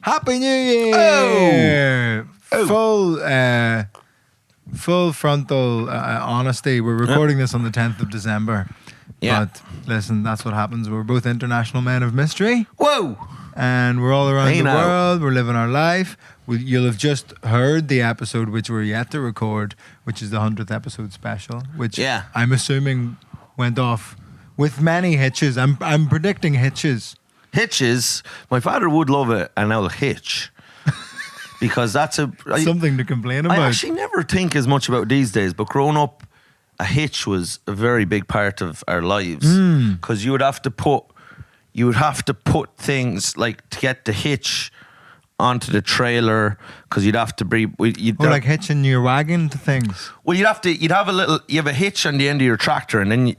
Happy New Year! Full frontal honesty. We're recording this on the 10th of December. Yeah. But listen, that's what happens. We're both international men of mystery. Whoa! And we're all around the world. We're living our life. You'll have just heard the episode which we're yet to record, which is the 100th episode special, which I'm assuming went off with many hitches. I'm predicting hitches. Hitches? My father would love an old hitch. Because that's something to complain about. I actually never think as much about these days, but growing up, a hitch was a very big part of our lives. Because you would have to put things like to get the hitch onto the trailer, because you'd have to like hitching your wagon to things. Well, you have a hitch on the end of your tractor, and then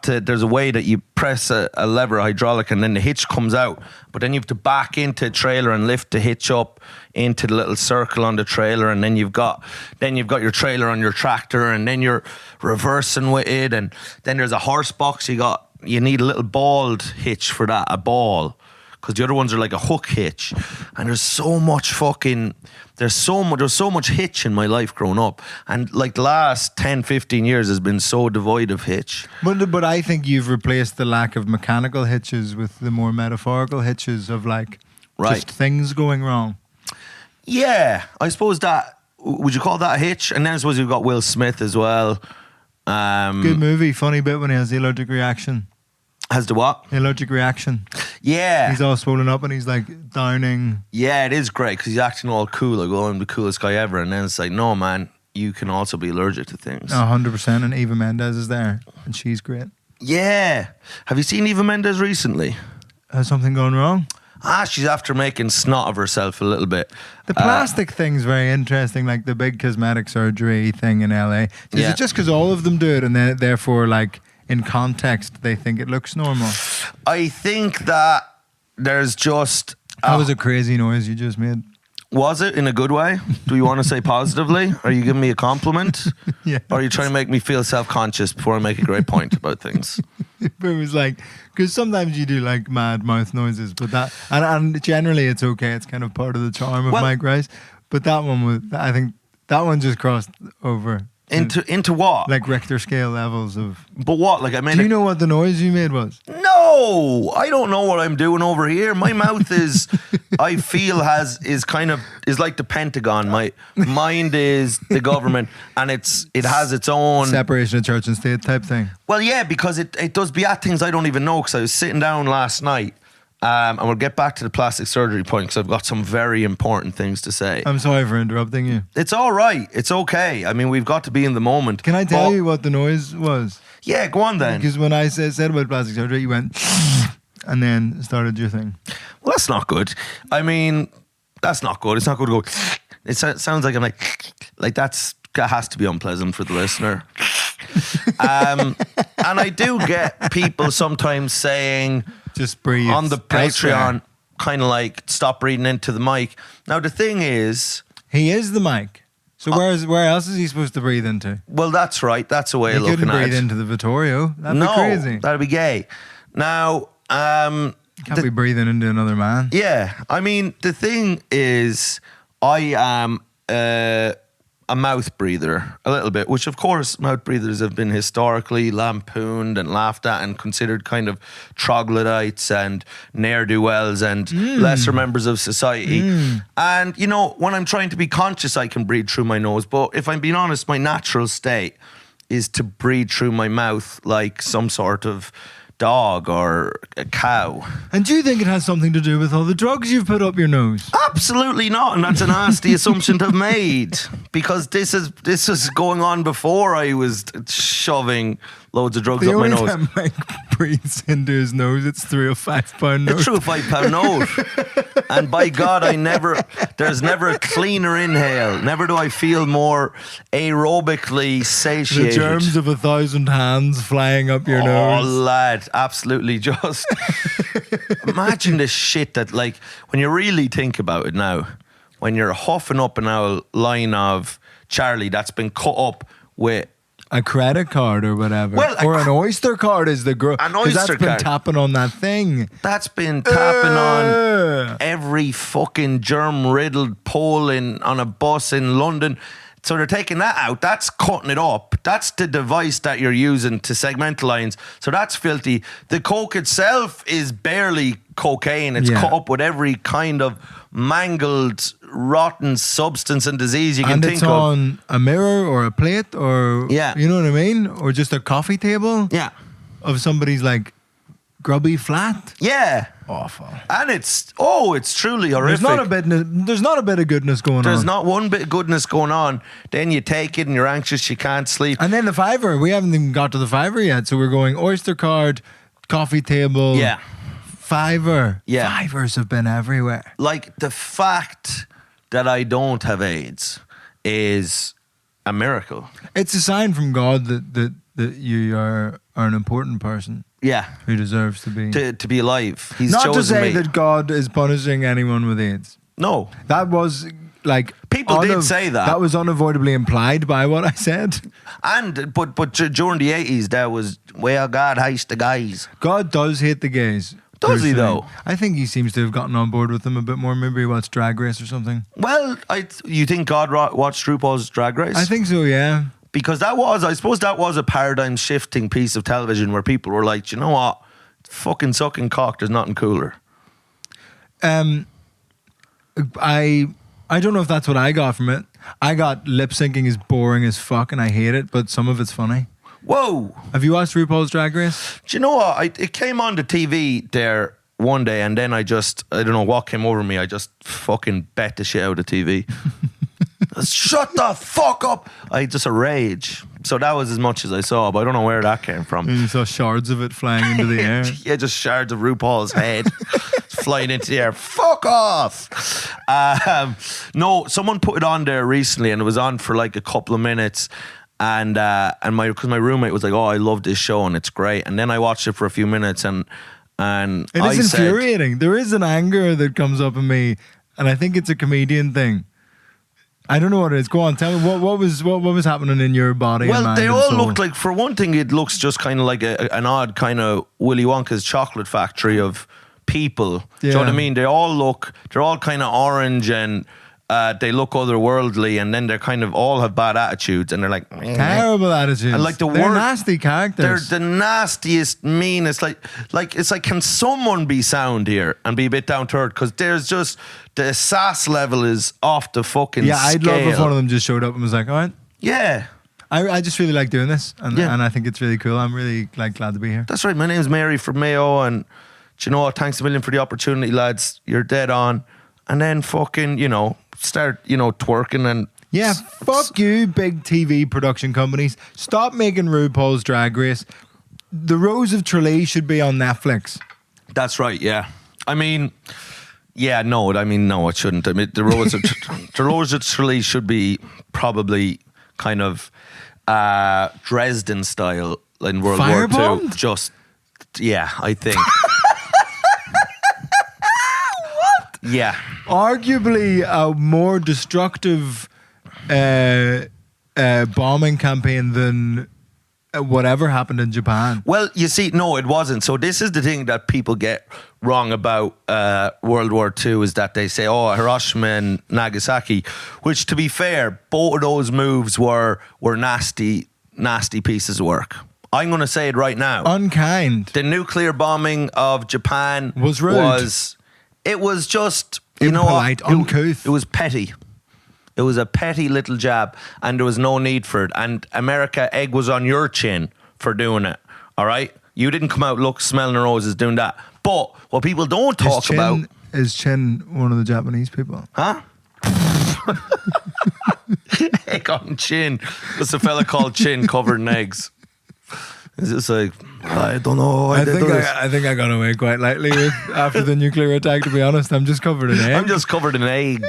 there's a way that you press a lever, hydraulic, and then the hitch comes out, but then you have to back into a trailer and lift the hitch up into the little circle on the trailer, and then you've got your trailer on your tractor, and then you're reversing with it, and then there's a horse box. You need a little balled hitch for that, a ball, because the other ones are like a hook hitch. And there's so much hitch in my life growing up, and like the last 10-15 years has been so devoid of hitch. But I think you've replaced the lack of mechanical hitches with the more metaphorical hitches of just things going wrong. Yeah, I suppose that, would you call that a hitch? And then I suppose you've got Will Smith as well. Good movie, funny bit when he has the allergic reaction. Has the what? Allergic reaction. Yeah. He's all swollen up and he's like downing. Yeah, it is great because he's acting all cool, like, oh, I'm the coolest guy ever. And then it's like, no, man, you can also be allergic to things. 100%. And Eva Mendes is there and she's great. Yeah. Have you seen Eva Mendes recently? Has something gone wrong? She's after making snot of herself a little bit. The plastic thing's very interesting, like the big cosmetic surgery thing in LA. Is it just because all of them do it and then therefore, like, in context, they think it looks normal? I think that there's just... That was a crazy noise you just made. Was it? In a good way? Do you want to say positively? Are you giving me a compliment? Yeah. Or are you trying to make me feel self-conscious before I make a great point about things? But it was like... Because sometimes you do like mad mouth noises, but that... And generally it's okay. It's kind of part of the charm of Mike Rice. But that one was... I think that one just crossed over... Into what? Like Richter scale levels of... But what? Like I made... Do you know what the noise you made was? No! I don't know what I'm doing over here. My mouth is... I feel is like the Pentagon. My mind is the government, and it has its own... Separation of church and state type thing. Well, yeah, because it does be at things I don't even know, because I was sitting down last night, and we'll get back to the plastic surgery point because I've got some very important things to say. I'm sorry for interrupting you. It's all right. It's okay. I mean, we've got to be in the moment. Can I tell you what the noise was? Yeah, go on then. Because when I said about plastic surgery, you went and then started your thing. Well, that's not good. I mean, that's not good. It's not good to go. It sounds like I'm like that has to be unpleasant for the listener. And I do get people sometimes saying... Just breathe. On the Patreon, kind of like, stop breathing into the mic. Now, the thing is... He is the mic. So where else is he supposed to breathe into? Well, that's right. That's a way of looking at it. He couldn't breathe into the Vittorio. That'd be crazy. That'd be gay. Now... Can't be breathing into another man. Yeah. I mean, the thing is, I am... a mouth breather, a little bit, which of course mouth breathers have been historically lampooned and laughed at and considered kind of troglodytes and ne'er-do-wells and lesser members of society. And, you know, when I'm trying to be conscious, I can breathe through my nose. But if I'm being honest, my natural state is to breathe through my mouth like some sort of dog or a cow. And do you think it has something to do with all the drugs you've put up your nose? Absolutely not, and that's a nasty assumption to have made, because this is going on before I was shoving loads of drugs up my nose. The only time Mike breathes into his nose, it's through a £5 note. It's through a £5 note. And by God, there's never a cleaner inhale. Never do I feel more aerobically satiated. The germs of 1,000 hands flying up your nose. Oh, lad, absolutely. Just imagine the shit that, like, when you really think about it now, when you're huffing up an old line of Charlie that's been cut up with a credit card or whatever. Well, or an Oyster card is the girl. An Oyster that's been tapping on that thing. That's been tapping on every fucking germ-riddled pole on a bus in London. So they're taking that out. That's cutting it up. That's the device that you're using to segment lines. So that's filthy. The coke itself is barely cocaine. It's cut up with every kind of mangled, rotten substance and disease you can think of. And it's on a mirror or a plate or, you know what I mean? Or just a coffee table. Yeah. Of somebody's like grubby flat. Yeah. Awful. And it's truly horrific. There's not a bit of goodness going on. There's not one bit of goodness going on. Then you take it and you're anxious, you can't sleep. And then the fiver. We haven't even got to the fiver yet. So we're going Oyster card, coffee table. Yeah. Fiver. Yeah. Fivers have been everywhere. Like the fact that I don't have AIDS is a miracle. It's a sign from God that you are an important person. Yeah. Who deserves to be alive. He's not chosen to say me. that God is punishing anyone with AIDS. No. That was like people did say that. That was unavoidably implied by what I said. And but during the 80s there was, well, God hates the guys. God does hate the gays. Does he though? I think he seems to have gotten on board with them a bit more. Maybe he watched Drag Race or something. Well, you think God watched RuPaul's Drag Race? I think so, yeah. Because I suppose that was a paradigm shifting piece of television where people were like, you know what? Fucking sucking cock, there's nothing cooler. I don't know if that's what I got from it. I got lip syncing is boring as fuck and I hate it, but some of it's funny. Whoa. Have you watched RuPaul's Drag Race? Do you know what? It came on the TV there one day and then I don't know what came over me. I just fucking bet the shit out of the TV. Shut the fuck up. I just a rage. So that was as much as I saw, but I don't know where that came from. And you saw shards of it flying into the air. Yeah, just shards of RuPaul's head flying into the air. Fuck off. No, someone put it on there recently and it was on for like a couple of minutes. And because my roommate was like, oh, I love this show and it's great. And then I watched it for a few minutes and it is infuriating. There is an anger that comes up in me, and I think it's a comedian thing. I don't know what it is. Go on, tell me what was happening in your body. Well, and mind they and all soul? look like, for one thing, it looks just kind of like an odd kind of Willy Wonka's chocolate factory of people. Yeah. Do you know what I mean? They're all kind of orange and they look otherworldly, and then they're kind of all have bad attitudes, and they're like terrible attitudes. And like they're nasty characters. They're the nastiest, meanest. Like it's like, can someone be sound here and be a bit down to earth? Because there's just the sass level is off the fucking scale. I'd love if one of them just showed up and was like, all right. Yeah. I just really like doing this, and I think it's really cool. I'm really glad to be here. That's right. My name's Mary from Mayo, and do you know what? Thanks a million for the opportunity, lads. You're dead on. And then fucking, start, twerking and... Yeah, fuck you, big TV production companies. Stop making RuPaul's Drag Race. The Rose of Tralee should be on Netflix. That's right, yeah. I mean... Yeah, no, it shouldn't. I mean, the Rose of Tralee should be probably kind of Dresden style in World War II. Just, yeah, I think. What? Yeah. Arguably a more destructive bombing campaign than whatever happened in Japan. Well, you see, no, it wasn't. So this is the thing that people get wrong about World War II, is that they say, oh, Hiroshima and Nagasaki, which, to be fair, both of those moves were nasty, nasty pieces of work. I'm going to say it right now. Unkind. The nuclear bombing of Japan was rude. It was just, impolite, uncouth. It was petty. It was a petty little jab, and there was no need for it. And America, egg was on your chin for doing it. All right? You didn't come out smelling the roses doing that. But what people don't talk about... Is Chin one of the Japanese people? Huh? Egg on chin. There's a fella called Chin covered in eggs. It's just like, I don't know. I think I got away quite lightly after the nuclear attack, to be honest. I'm just covered in eggs. I'm just covered in eggs.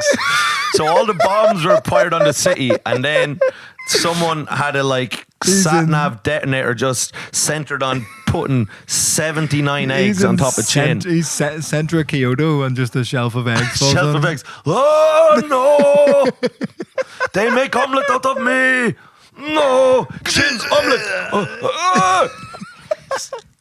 So all the bombs were fired on the city, and then someone had a sat-nav detonator just centered on putting 79 eggs on top of Chin. He's center of Kyoto and just a shelf of eggs. Shelf of eggs. Oh no! They make omelette out of me. No, cheese omelette.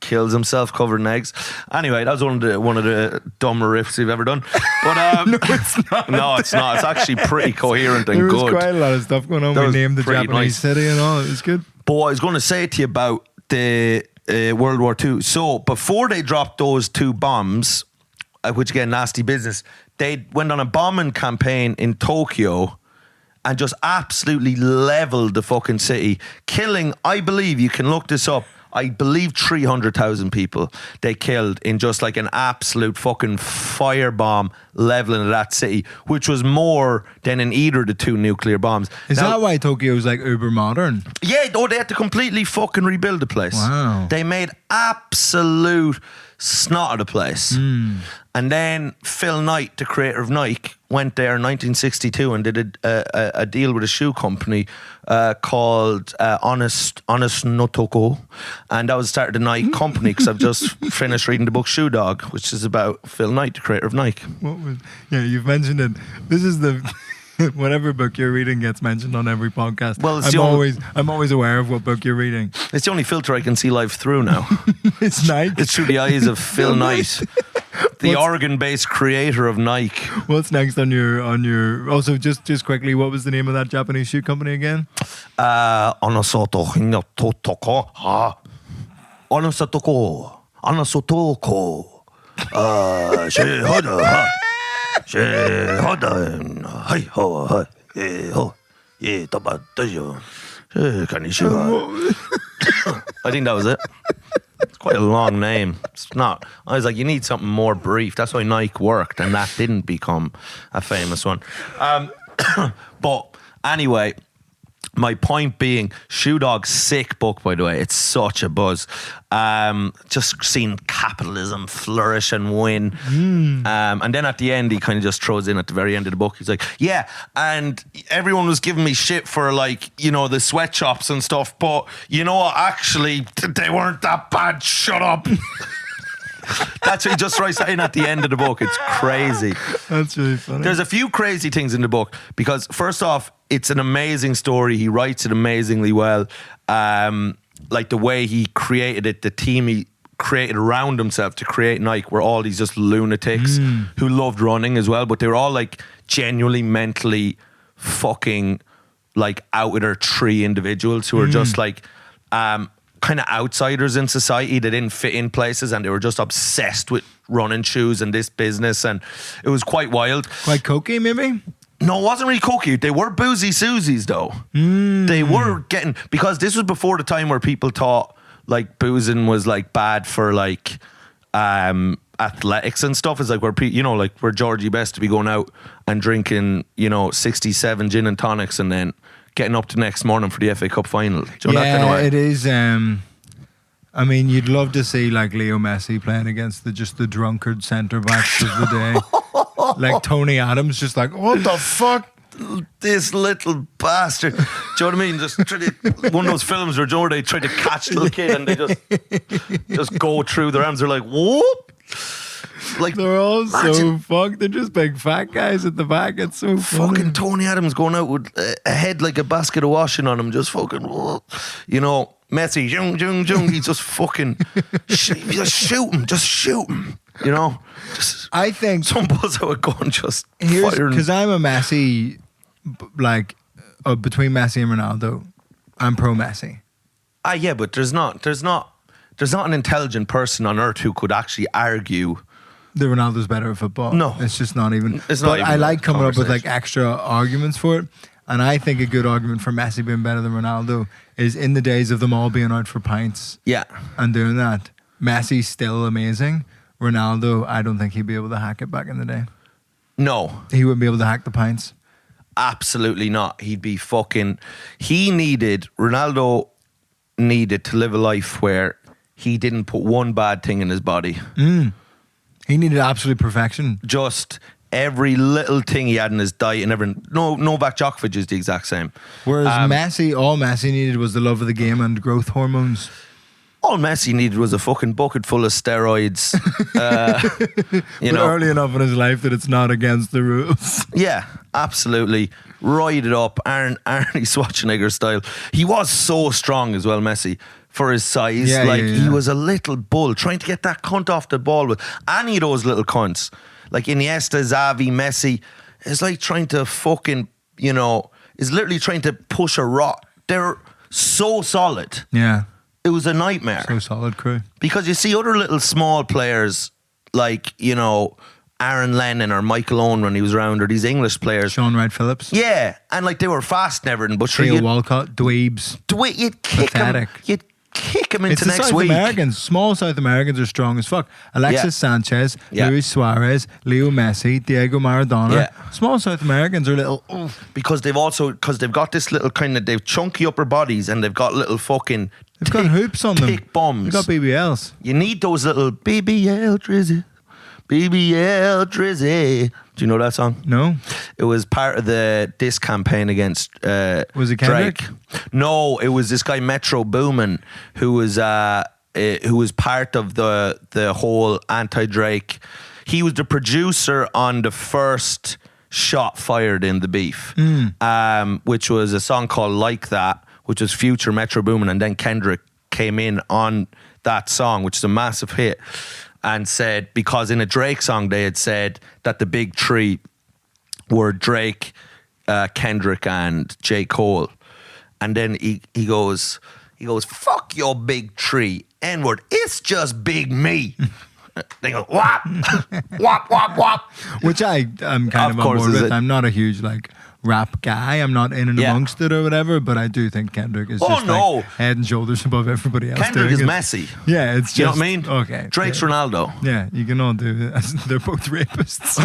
Kills himself covered in eggs. Anyway, that was one of the dumber riffs we've ever done. But no, it's not. No, it's not. It's actually pretty coherent and good. There was quite a lot of stuff going on. We named the Japanese city and all. It was good. But what I was going to say to you about the World War II. So before they dropped those 2 bombs, which again, nasty business, they went on a bombing campaign in Tokyo and just absolutely leveled the fucking city, killing, I believe, you can look this up, I believe 300,000 people they killed in just like an absolute fucking firebomb leveling of that city, which was more than in either of the 2 nuclear bombs. Is that why Tokyo's like uber modern? Yeah, they had to completely fucking rebuild the place. Wow. They made absolute snot of the place. And then Phil Knight, the creator of Nike, went there in 1962 and did a deal with a shoe company called Honest Notoko, and that was the start of the Nike company, because I've just finished reading the book Shoe Dog, which is about Phil Knight, the creator of Nike. Yeah, you've mentioned it. This is the whatever book you're reading gets mentioned on every podcast. Well, I'm always aware of what book you're reading. It's the only filter I can see life through now. It's Nike. It's through the eyes of Phil Knight, the Oregon-based creator of Nike. What's next on your? Also, just quickly, what was the name of that Japanese shoe company again? Onosotoko. I think that was it. It's quite a long name. It's not. I was like, you need something more brief. That's why Nike worked, and that didn't become a famous one. But anyway, my point being, Shoe Dog, sick book, by the way. It's such a buzz. Just seeing capitalism flourish and win. And then at the end, he kind of just throws in at the very end of the book, he's like, yeah, and everyone was giving me shit for, like, you know, the sweatshops and stuff, but you know what, actually, they weren't that bad. Shut up. That's what he just writes in at the end of the book. It's crazy. That's really funny. There's a few crazy things in the book, because first off, it's an amazing story. He writes it amazingly well. Like the way he created it, the team he created around himself to create Nike were all these just lunatics who loved running as well, but they were all like genuinely mentally fucking like out of their tree individuals who were just like kind of outsiders in society. They didn't fit in places and they were just obsessed with running shoes and this business, and it was quite wild. Quite cokey maybe? No, it wasn't really cokey. They were boozy Susies though. They were getting, because this was before the time where people thought like boozing was like bad for like athletics and stuff. It's like where you know, like where Georgie Best to be going out and drinking, you know, 67 gin and tonics and then getting up the next morning for the FA Cup final. Do you know that kind of way? It is. I mean, you'd love to see like Leo Messi playing against the drunkard centre backs of the day, like Tony Adams, just like, what the fuck, this little bastard. Do you know what I mean? Just try to, one of those films where they try to catch the little kid and they just go through their arms. They're like, whoop. Like, they're all so fucked. They're just big fat guys at the back. It's so funny. Fucking Tony Adams going out with a head like a basket of washing on him, just fucking, you know, Messi, jung, he's just fucking, just shoot him, you know. I think some buzz out a gun, just firing. Because I'm a Messi, like between Messi and Ronaldo, I'm pro Messi. Yeah, but there's not an intelligent person on earth who could actually argue that Ronaldo's better at football. No, it's just not even. It's not. Even I like coming up with like extra arguments for it, and I think a good argument for Messi being better than Ronaldo is in the days of them all being out for pints. Yeah, and doing that, Messi's still amazing. Ronaldo, I don't think he'd be able to hack it back in the day. No, he wouldn't be able to hack the pints. Absolutely not. He'd be fucking. Ronaldo needed to live a life where he didn't put one bad thing in his body. He needed absolute perfection. Just every little thing he had in his diet and everything. Novak Djokovic is the exact same. Whereas Messi, all Messi needed was the love of the game and growth hormones. All Messi needed was a fucking bucket full of steroids. You know, early enough in his life that it's not against the rules. Yeah, absolutely. ride it up, Arnie Schwarzenegger style. He was so strong as well, Messi, for his size. He was a little bull trying to get that cunt off the ball with any of those little cunts. Like Iniesta, Xavi, Messi. It's like trying to fucking, is literally trying to push a rock. They're so solid. Yeah. It was a nightmare. So solid crew. Because you see other little small players like, Aaron Lennon or Michael Owen when he was around, or these English players. Sean Wright Phillips. Yeah. And like they were fast and everything. But Theo Walcott, dweebs. You'd kick them. You'd kick them into next week. Americans. Small South Americans are strong as fuck. Alexis Sanchez, Luis Suarez, Leo Messi, Diego Maradona. Yeah. Small South Americans are little. Because they've got this little kind of, they've chunky upper bodies and they've got little fucking. They've got hoops on them. Thick bums. They've got BBLs. You need those little BBL Drizzy. BBL Drizzy. Do you know that song? No. It was part of the diss campaign against was it Kendrick? Drake. No, it was this guy Metro Boomin who was part of the whole anti-Drake. He was the producer on the first shot fired in the beef, which was a song called Like That, which was Future, Metro Boomin, and then Kendrick came in on that song, which is a massive hit. And said, because in a Drake song they had said that the big three were Drake, Kendrick, and J. Cole. And then he goes, fuck your big three, N-word, it's just big me. They go, whop, whop, whop, whop. Which I am kind of on board with. I'm not a huge rap guy. I'm not in and amongst it or whatever, but I do think Kendrick is just head and shoulders above everybody else. Kendrick is messy. Yeah, it's just. You know what I mean? Okay. Drake's Ronaldo. Yeah, you can all do it. They're both rapists.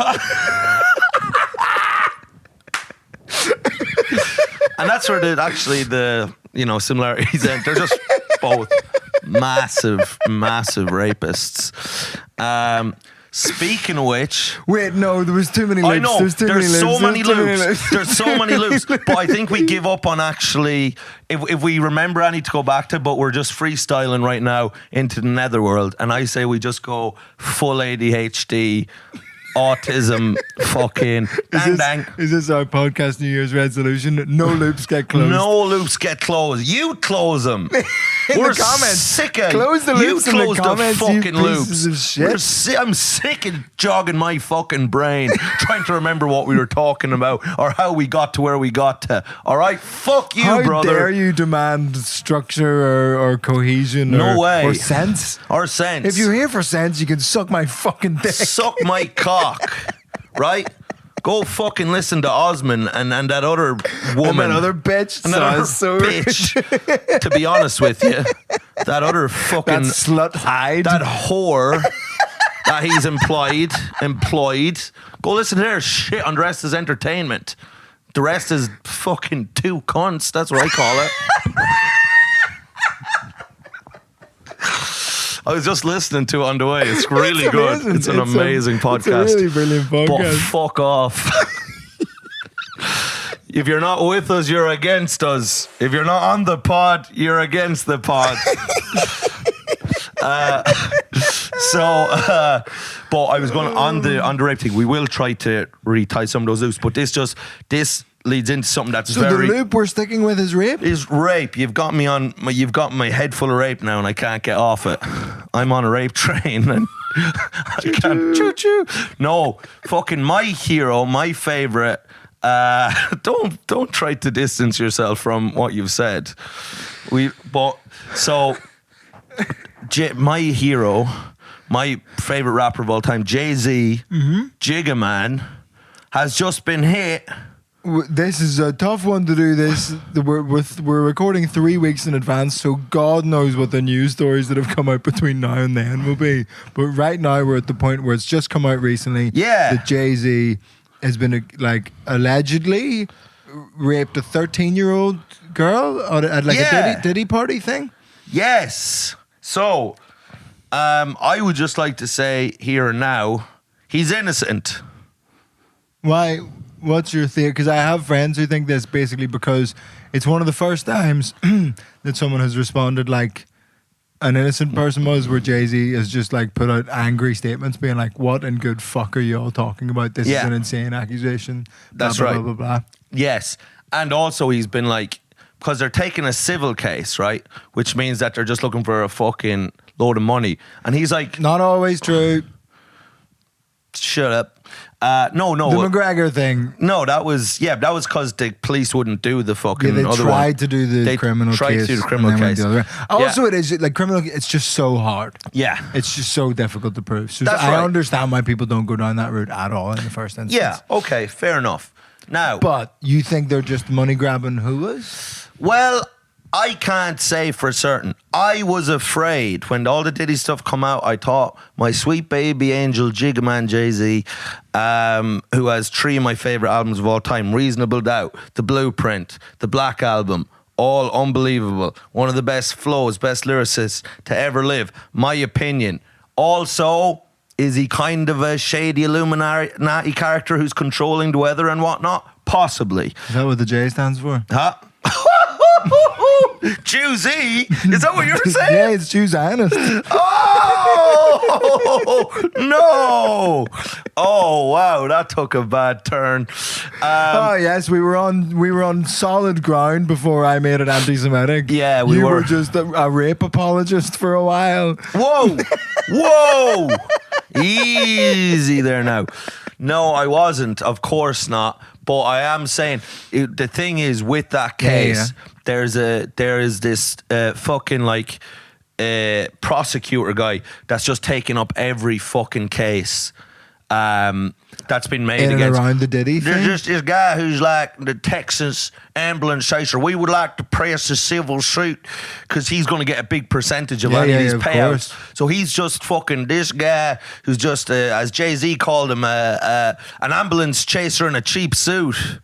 And that's where the similarities end. They're just both massive rapists. Speaking of which, wait, no, there was too many loops. I know there's so many loops. There's so many loops. But I think we give up on actually. If we remember any to go back to, but we're just freestyling right now into the netherworld, and I say we just go full ADHD. Autism, fucking dang. Is this our podcast New Year's resolution? No loops get closed. No loops get closed. You close them. We're the comments. Sick of close the loops in the comments. The fucking you loops. Pieces of shit. I'm sick of jogging my fucking brain trying to remember what we were talking about or how we got to where we got to. All right, fuck you, how brother. How dare you demand structure or cohesion? No way. Or sense. Or sense. If you're here for sense, you can suck my fucking dick. Suck my cock. Right? Go fucking listen to Osman and that other woman. And that other bitch. And that other bitch. To be honest with you. That other fucking... That slut hide. That whore that he's employed. Go listen to their shit on the rest is entertainment. The rest is fucking two cunts. That's what I call it. I was just listening to it on the way. It's really good. It's an amazing podcast. It's a really brilliant podcast. But fuck off. If you're not with us, you're against us. If you're not on the pod, you're against the pod. But I was going on the rape thing. We will try to retie some of those loops, but this leads into something that's so very... the loop we're sticking with is rape? Is rape. You've got my head full of rape now and I can't get off it. I'm on a rape train and I can't... Choo-choo. No, fucking my hero, my favourite... don't try to distance yourself from what you've said. My hero, my favourite rapper of all time, Jay-Z, Jigga Man, has just been hit... This is a tough one to do this. We're recording 3 weeks in advance, so God knows what the news stories that have come out between now and then will be. But right now we're at the point where it's just come out recently that Jay-Z has been allegedly raped a 13-year-old girl at a Diddy party thing. Yes. So I would just like to say here and now, he's innocent. Why? What's your theory? Because I have friends who think this basically because it's one of the first times that someone has responded like an innocent person was, where Jay-Z has just put out angry statements being like, what in good fuck are you all talking about? This is an insane accusation. That's blah, right. Blah, blah, blah, blah. Yes. And also he's been like, because they're taking a civil case, right? Which means that they're just looking for a fucking load of money. And he's like... Not always true. Shut up. No. The McGregor thing. No, that was because the police wouldn't do the fucking they other tried one. to do the criminal case. They tried to do the criminal case. Also, it is like criminal. It's just so hard. Yeah. It's just so difficult to prove. So That's I right. understand why people don't go down that route at all in the first instance. Yeah, okay, fair enough. Now... But you think they're just money grabbing whoas? Well... I can't say for certain. I was afraid when all the Diddy stuff come out. I thought my sweet baby angel Jigga Man Jay-Z, who has 3 of my favorite albums of all time, Reasonable Doubt, The Blueprint, The Black Album, all unbelievable. One of the best flows, best lyricists to ever live. My opinion. Also, is he kind of a shady Illuminati character who's controlling the weather and whatnot? Possibly. Is that what the J stands for? Huh? Juicy? Is that what you're saying? Yeah, it's Jew Zionist. Oh no! Oh wow, that took a bad turn. Oh yes, we were on solid ground before I made it anti-Semitic. Yeah, you were just a rape apologist for a while. Whoa! Easy there now. No, I wasn't. Of course not. But I am saying the thing is with that case, there is this fucking like prosecutor guy that's just taking up every fucking case that's been made in against and around the Diddy thing. There's just this guy who's like the Texas ambulance chaser. We would like to press a civil suit because he's going to get a big percentage of any of these payouts. So he's just fucking this guy who's just, as Jay-Z called him, an ambulance chaser in a cheap suit.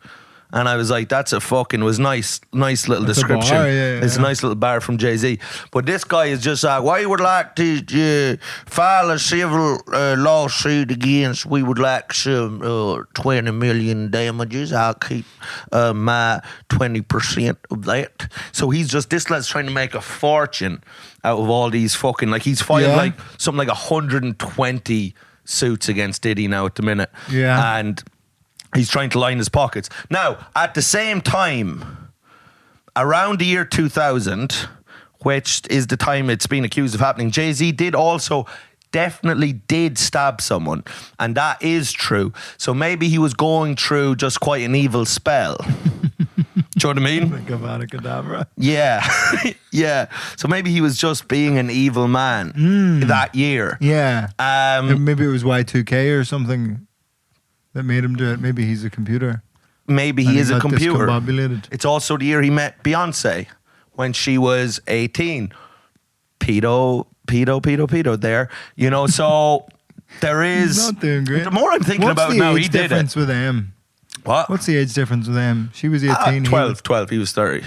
And I was like, that's a fucking, was nice little description. It's a nice little bar from Jay-Z. But this guy is just like, we would like to file a civil lawsuit against, we would like some 20 million damages. I'll keep my 20% of that. So he's just, this lad's trying to make a fortune out of all these fucking, like he's filed like something like 120 suits against Diddy now at the minute. Yeah. And he's trying to line his pockets. Now, at the same time, around the year 2000, which is the time it's been accused of happening, Jay-Z definitely did stab someone. And that is true. So maybe he was going through just quite an evil spell. Do you know what I mean? Like Avada-Kedavra. Yeah. Yeah. So maybe he was just being an evil man that year. Yeah. Maybe it was Y2K or something that made him do it. Maybe he's a computer. Maybe he is a computer. Discombobulated. It's also the year he met Beyonce when she was 18. Pedo there. You know, so there is... He's not doing great. The more I'm thinking about it now, he did it. What's the age difference with them? What? What's the age difference with them? She was 18. 12. He was 30.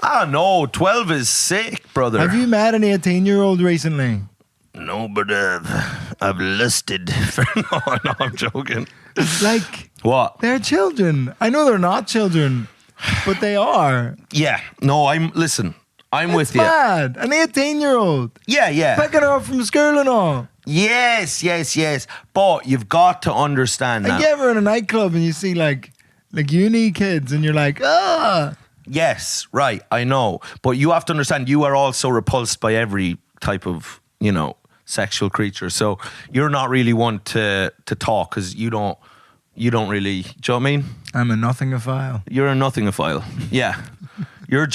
Ah, no. 12 is sick, brother. Have you met an 18-year-old recently? No, but I've listed. No, I'm joking. Like, what? They're children. I know they're not children, but they are. Yeah. No, I'm with you. Mad. An 18-year-old. Yeah. Picking her up from school and all. Yes. But you've got to understand that. You ever in a nightclub and you see like uni kids and you're like, ah. Yes, right. I know. But you have to understand you are also repulsed by every type of, sexual creature. So you're not really one to talk because you don't really, do you know what I mean? I'm a nothingophile. You're a nothingophile. Yeah. You're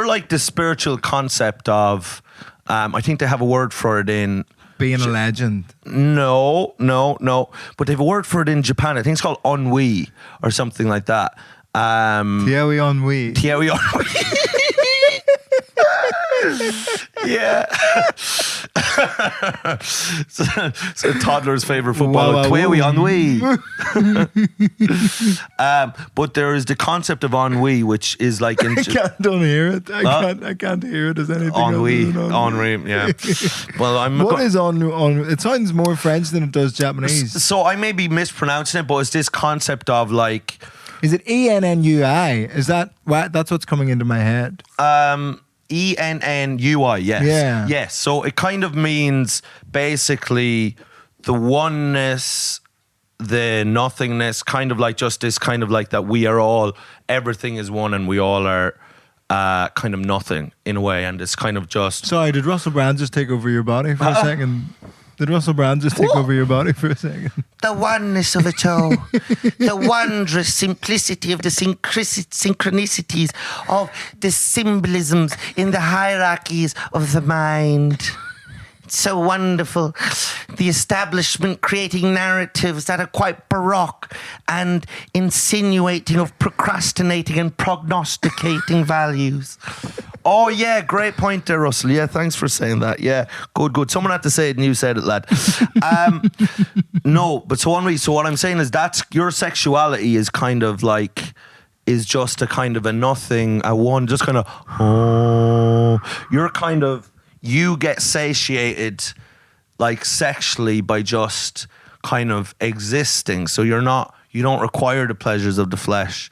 like the spiritual concept of, I think they have a word for it in... Being a legend. No. But they have a word for it in Japan. I think it's called ennui or something like that. Thierry ennui. Yeah. so toddler's favorite footballer, Thierry ennui. But there is the concept of ennui, which is like in don't hear it. I can't hear it as anything ennui. Yeah. Well, what is ennui? It sounds more French than it does Japanese. So I may be mispronouncing it, but it's this concept of like. Is it ENNUI? Is that what? That's what's coming into my head. ENNUI, yes. Yeah. Yes. So it kind of means basically the oneness the nothingness, kind of like just this kind of like that we are all, everything is one and we all are kind of nothing in a way, and it's kind of just... Sorry, did Russell Brand just take over your body for a second? Did Russell Brand just take over your body for a second? The oneness of it all. The wondrous simplicity of the synchronicities of the symbolisms in the hierarchies of the mind. It's so wonderful. The establishment creating narratives that are quite baroque and insinuating of procrastinating and prognosticating values. Oh, yeah, great point there, Russell. Yeah, thanks for saying that. Yeah, good. Someone had to say it and you said it, lad. No, but so what I'm saying is that's your sexuality is kind of like, is just a kind of a nothing, a one, just kind of, you're kind of, you get satiated like sexually by just kind of existing. So you don't require the pleasures of the flesh.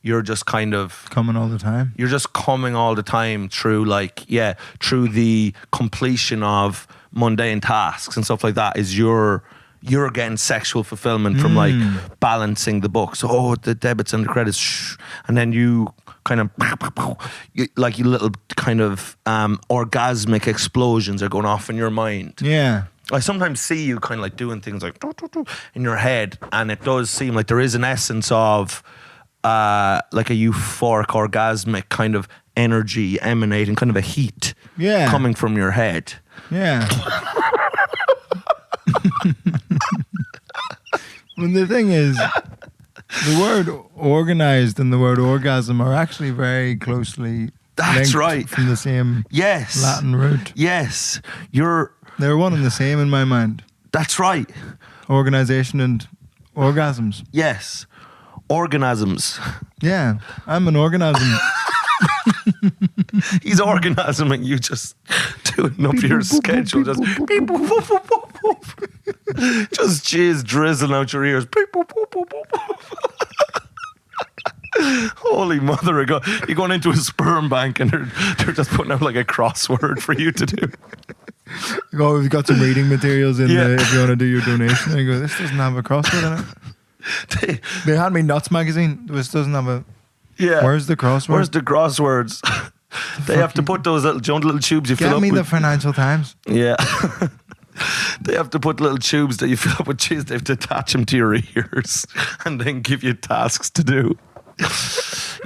You're just kind of coming all the time. You're just coming all the time through through the completion of mundane tasks and stuff like that. Is you're getting sexual fulfillment from like balancing the books. Oh, the debits and the credits, and then you kind of like your little kind of orgasmic explosions are going off in your mind. Yeah. I sometimes see you kind of like doing things like in your head, and it does seem like there is an essence of like a euphoric, orgasmic kind of energy emanating, kind of a heat coming from your head. Yeah. Well, the thing is, the word organized and the word orgasm are actually very closely linked from the same Latin root. Yes. They're one and the same in my mind. That's right. Organization and orgasms. Yes. Organisms. Yeah, I'm an organism. He's organisming you, just doing up your schedule. Just just jizz drizzling out your ears. Holy mother of God. You're going into a sperm bank and they're just putting out like a crossword for you to do. Oh, we've got some reading materials in there if you want to do your donation. And you go, this doesn't have a crossword in it. They had me Nuts magazine, which doesn't have a... Yeah. Where's the crossword? Where's the crosswords? They have to put those little tubes you fill up with. Get me the Financial Times. Yeah. They have to put little tubes that you fill up with cheese. They have to attach them to your ears and then give you tasks to do.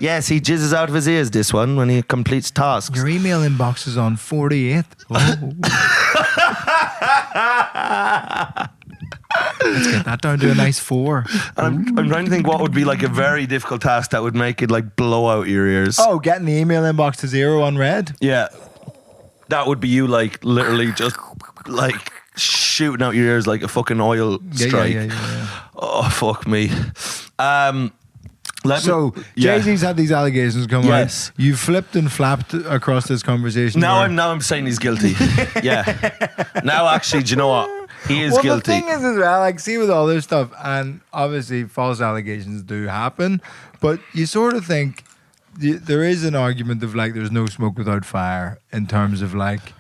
Yes, he jizzes out of his ears, this one, when he completes tasks. Your email inbox is on 48th. Oh. Let's get that down to a nice 4. And I'm trying to think what would be like a very difficult task that would make it like blow out your ears. Oh, getting the email inbox to 0 unread? Yeah. That would be you like literally just like shooting out your ears like a fucking oil strike. Yeah. Oh, fuck me. Jay-Z's had these allegations come out. You flipped and flapped across this conversation. Now I'm saying he's guilty. Yeah. Now actually, do you know what? He is guilty. The thing is as well, like, see with all this stuff, and obviously false allegations do happen, but you sort of think there is an argument of like there's no smoke without fire in terms of like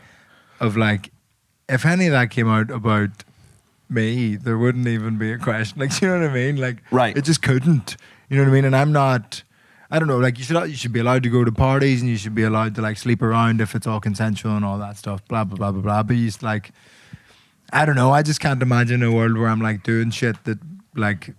if any of that came out about me, there wouldn't even be a question. Like, you know what I mean? Like, right. It just couldn't. You know what I mean? And I'm not. I don't know. Like, you should be allowed to go to parties and you should be allowed to like sleep around if it's all consensual and all that stuff. Blah blah blah blah blah. But you like, I don't know. I just can't imagine a world where I'm like doing shit that like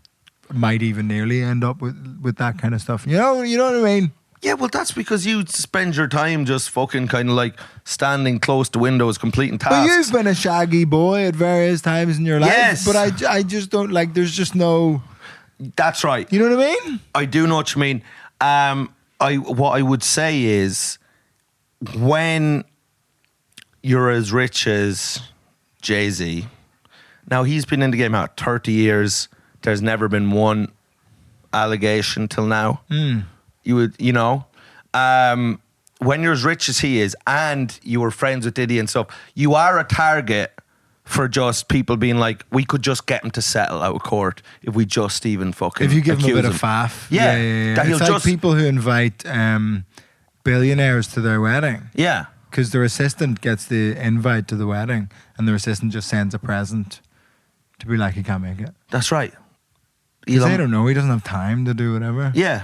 might even nearly end up with that kind of stuff. You know what I mean? Yeah, well, that's because you spend your time just fucking kind of like standing close to windows, completing tasks. But you've been a shaggy boy at various times in your life. Yes. But I just don't like. There's just no. That's right. You know what I mean? I do know what you mean. What I would say is when you're as rich as Jay-Z, now he's been in the game out 30 years. There's never been one allegation till now. You would, when you're as rich as he is and you were friends with Diddy and stuff, you are a target for just people being like, we could just get him to settle out of court if we just even fucking if you give him a bit him. of faff. Yeah. It's like people who invite billionaires to their wedding. Yeah. Because their assistant gets the invite to the wedding and their assistant just sends a present to be like, he can't make it. That's right. They don't know. He doesn't have time to do whatever. Yeah.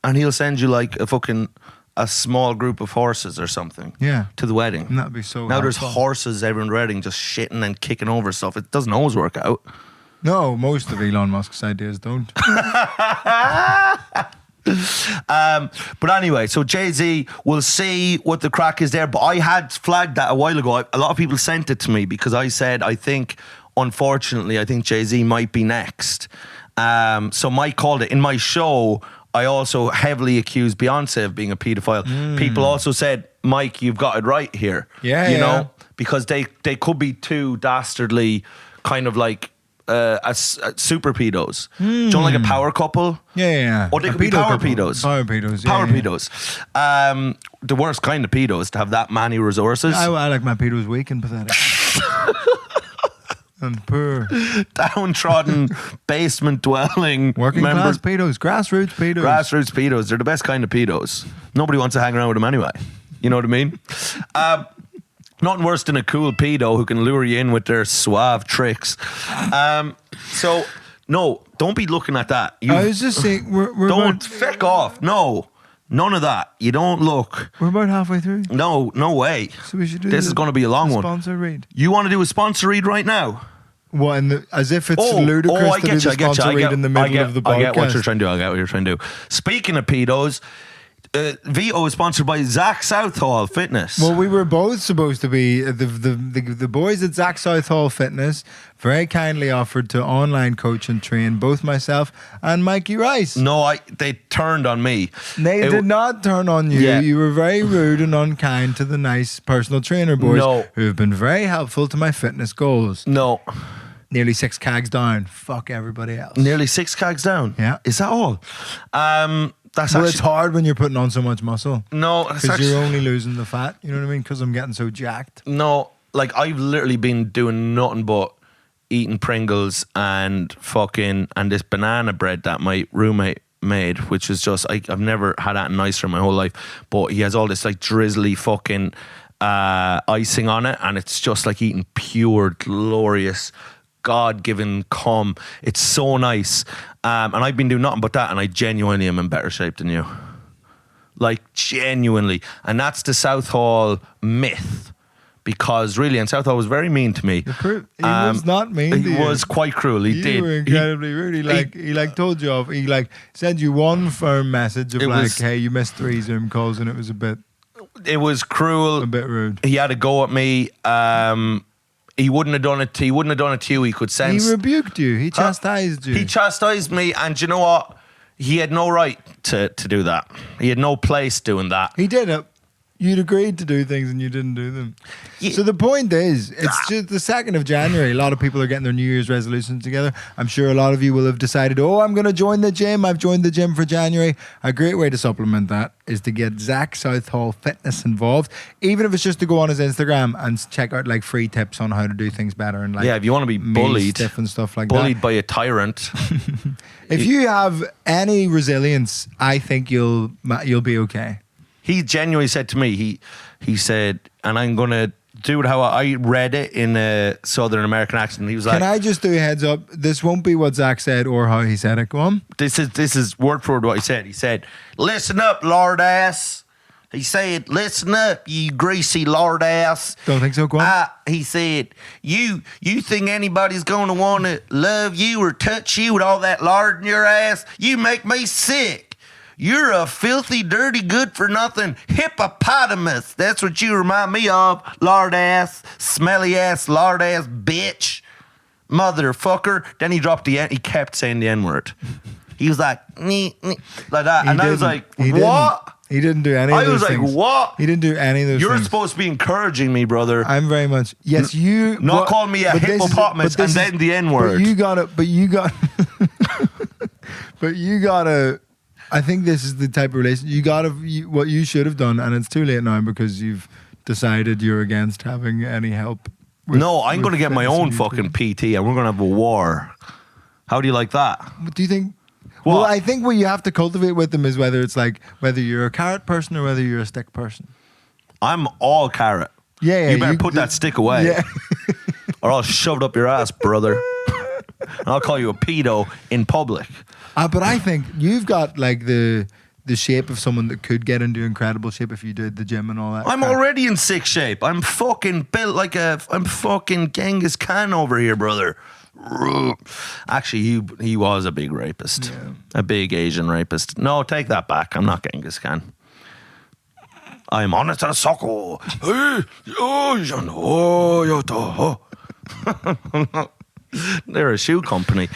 And he'll send you like a small group of horses or something. Yeah. To the wedding. And that'd be so Now there's helpful. horses everywhere in the wedding just shitting and kicking over stuff. It doesn't always work out. No, most of Elon Musk's ideas don't. But anyway, so Jay-Z, we'll see what the crack is there. But I had flagged that a while ago. A lot of people sent it to me because I said, unfortunately, I think Jay-Z might be next. So Mike called it. In my show, I also heavily accused Beyonce of being a paedophile. People also said, Mike, you've got it right here. Yeah, you know, because they could be two dastardly kind of like super pedos. Do you know, like a power couple? Yeah. Or they could be power pedos. Power pedos. Power pedos. The worst kind of pedos to have that many resources. I like my pedos weak and pathetic. And poor. Downtrodden, basement dwelling. Working class pedos. Grassroots pedos. Grassroots pedos. They're the best kind of pedos. Nobody wants to hang around with them anyway. You know what I mean? Nothing worse than a cool pedo who can lure you in with their suave tricks. So, no, don't be looking at that. I was just saying, don't feck off. No, none of that. You don't look. We're about halfway through. No way. So we should do this is going to be a long one. Sponsor read. You want to do a sponsor read right now? What, as if it's ludicrous to do the sponsor read in the middle of the podcast. I get what you're trying to do. Speaking of pedos, Vito is sponsored by Zach Southall Fitness. Well, we were both supposed to be the boys at Zach Southall Fitness very kindly offered to online coach and train both myself and Mikey Rice. No, they turned on me. They did not turn on you. Yeah. You were very rude and unkind to the nice personal trainer boys who have been very helpful to my fitness goals. No. Nearly 6 kgs down. Fuck everybody else. Nearly 6 kgs down? Yeah. Is that all? It's hard when you're putting on so much muscle. No, because you're only losing the fat. You know what I mean? Because I'm getting so jacked. No, like I've literally been doing nothing but eating Pringles and this banana bread that my roommate made, which is just I've never had that nicer in my whole life. But he has all this like drizzly fucking icing on it, and it's just like eating pure, glorious, God-given cum. It's so nice. And I've been doing nothing but that, and I genuinely am in better shape than you. Like, genuinely. And that's the Southall myth. Because really, and Southall was very mean to me. He was not mean to you. He was quite cruel. He did. You were incredibly rude. He told you off. He sent you one firm message of hey, you missed 3 Zoom calls, and it was a bit... It was cruel. A bit rude. He had a go at me. He wouldn't have done it to you. He could sense. He rebuked you. He chastised you. He chastised me, and you know what? He had no right to do that. He had no place doing that. He did it. You'd agreed to do things and you didn't do them. Yeah. So the point is, it's just the 2nd of January. A lot of people are getting their New Year's resolutions together. I'm sure a lot of you will have decided, I'm going to join the gym. I've joined the gym for January. A great way to supplement that is to get Zach Southall Fitness involved, even if it's just to go on his Instagram and check out like free tips on how to do things better. And like, if you want to be bullied and stuff like bullied that. by a tyrant. If you have any resilience, I think you'll be okay. He genuinely said to me, he said, and I'm going to do it how I read it in a Southern American accent. He was like, can I just do a heads up? This won't be what Zach said or how he said it. Go on. This is word for word what he said. He said, listen up, lard ass. He said, listen up, you greasy lard ass. Don't think so, go on. He said, you think anybody's going to want to love you or touch you with all that lard in your ass? You make me sick. You're a filthy, dirty, good-for-nothing hippopotamus. That's what you remind me of, lard-ass, smelly-ass, lard-ass bitch. Motherfucker. Then he dropped the N. He kept saying the N-word. He was like, like that. And I was like, what? He didn't do any of those things. I was like, what? He didn't do any of those things. You're supposed to be encouraging me, brother. I'm very much. Yes, you... Not call me a hippopotamus and then the N-word. But you got to... I think this is the type of relation what you should have done, and it's too late now because you've decided you're against having any help. I'm going to get my own fucking PT, and we're going to have a war. How do you like that? What do you think? What? Well, I think what you have to cultivate with them is whether you're a carrot person or whether you're a stick person. I'm all carrot. Yeah. You better put that stick away, or I'll shove it up your ass, brother. And I'll call you a pedo in public. But I think you've got like the shape of someone that could get into incredible shape if you did the gym and all that. I'm already in sick shape. I'm fucking built like I'm fucking Genghis Khan over here, brother. Actually, he was a big rapist. Yeah. A big Asian rapist. No, take that back. I'm not Genghis Khan. I'm on it to the socko. They're a shoe company.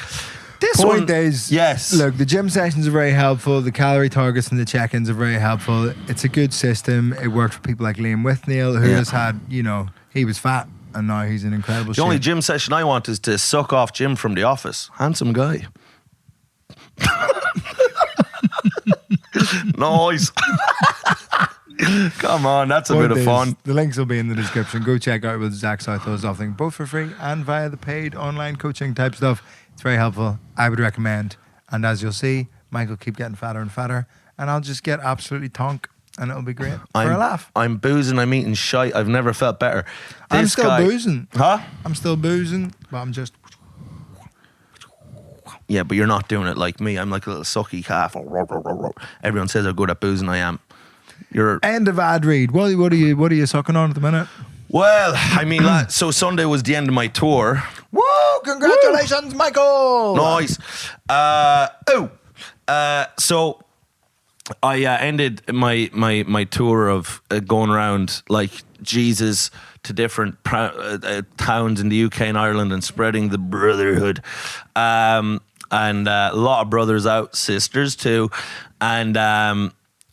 This Point is, yes. Look, the gym sessions are very helpful. The calorie targets and the check-ins are very helpful. It's a good system. It worked for people like Liam Withnail, who has had, he was fat and now he's in incredible shape. The only gym session I want is to suck off Jim from The Office. Handsome guy. Nice. Come on, that's a bit of fun. The links will be in the description. Go check out with Zach Southall's thing, both for free and via the paid online coaching type stuff. It's very helpful. I would recommend. And as you'll see, Mike will keep getting fatter and fatter, and I'll just get absolutely tonk, and it'll be great for a laugh. I'm boozing. I'm eating shite. I've never felt better. I'm still boozing. Huh? I'm still boozing, but I'm just... Yeah, but you're not doing it like me. I'm like a little sucky calf. Everyone says how good at boozing I am. You're end of ad read. What are you sucking on at the minute? Well, I mean, so Sunday was the end of my tour. Woo! Congratulations, Woo! Michael. Nice. So I ended my tour of going around like Jesus to different towns in the UK and Ireland and spreading the brotherhood. And a lot of brothers out, sisters too, and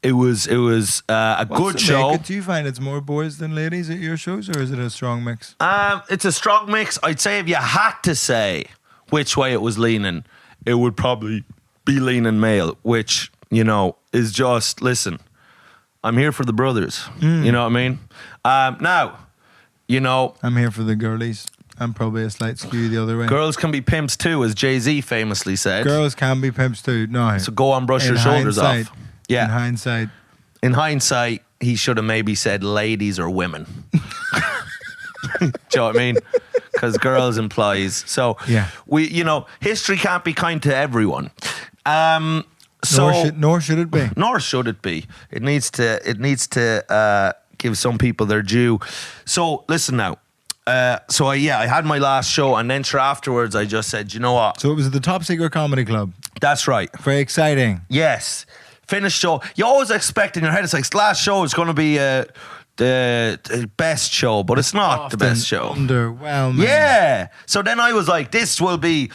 it was a good show. Do you find it's more boys than ladies at your shows, or is it a strong mix? It's a strong mix. I'd say if you had to say which way it was leaning, it would probably be leaning male, which, is just, listen, I'm here for the brothers. You know what I mean? Now, I'm here for the girlies. I'm probably a slight skew the other way. Girls can be pimps too, as Jay-Z famously said. Girls can be pimps too. No. So go on, brush your shoulders off. Yeah. In hindsight, he should have maybe said ladies or women. Do you know what I mean? Because girls implies. So, history can't be kind to everyone. Nor should it be. Nor should it be. It needs to give some people their due. So, listen now. I had my last show, and then afterwards I just said, you know what? So it was at the Top Secret Comedy Club. That's right. Very exciting. Yes. Finished show. You always expect in your head, it's like, last show is going to be the best show, but it's not the best show. Underwhelming. Yeah. So then I was like, there'll be,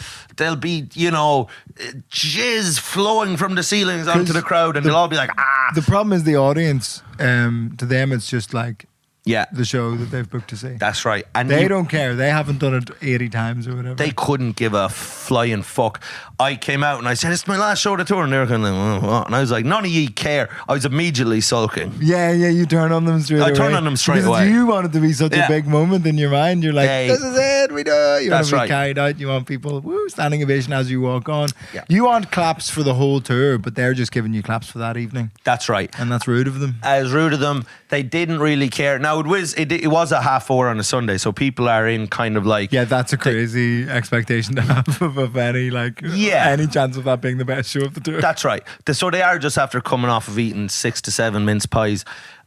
jizz flowing from the ceilings onto the crowd, and they'll all be like, ah. The problem is the audience, to them, it's just like, yeah, the show that they've booked to see. That's right. And they don't care. They haven't done it 80 times or whatever. They couldn't give a flying fuck. I came out and I said, it's my last show of the tour. And they were kind of like, what? And I was like, none of ye care. I was immediately sulking. Yeah, you turn on them straight away. I turned on them straight because away. You want it to be such a big moment in your mind. You're like, this is it, we do it. You want to be carried out. You want people, standing ovation as you walk on. Yeah. You want claps for the whole tour, but they're just giving you claps for that evening. That's right. And that's rude of them. As rude of them. They didn't really care. Now, it was a half hour on a Sunday, so people are in kind of like... Yeah, that's a crazy expectation to have of any chance of that being the best show of the tour. That's right. So they are just after coming off of eating 6 to 7 mince pies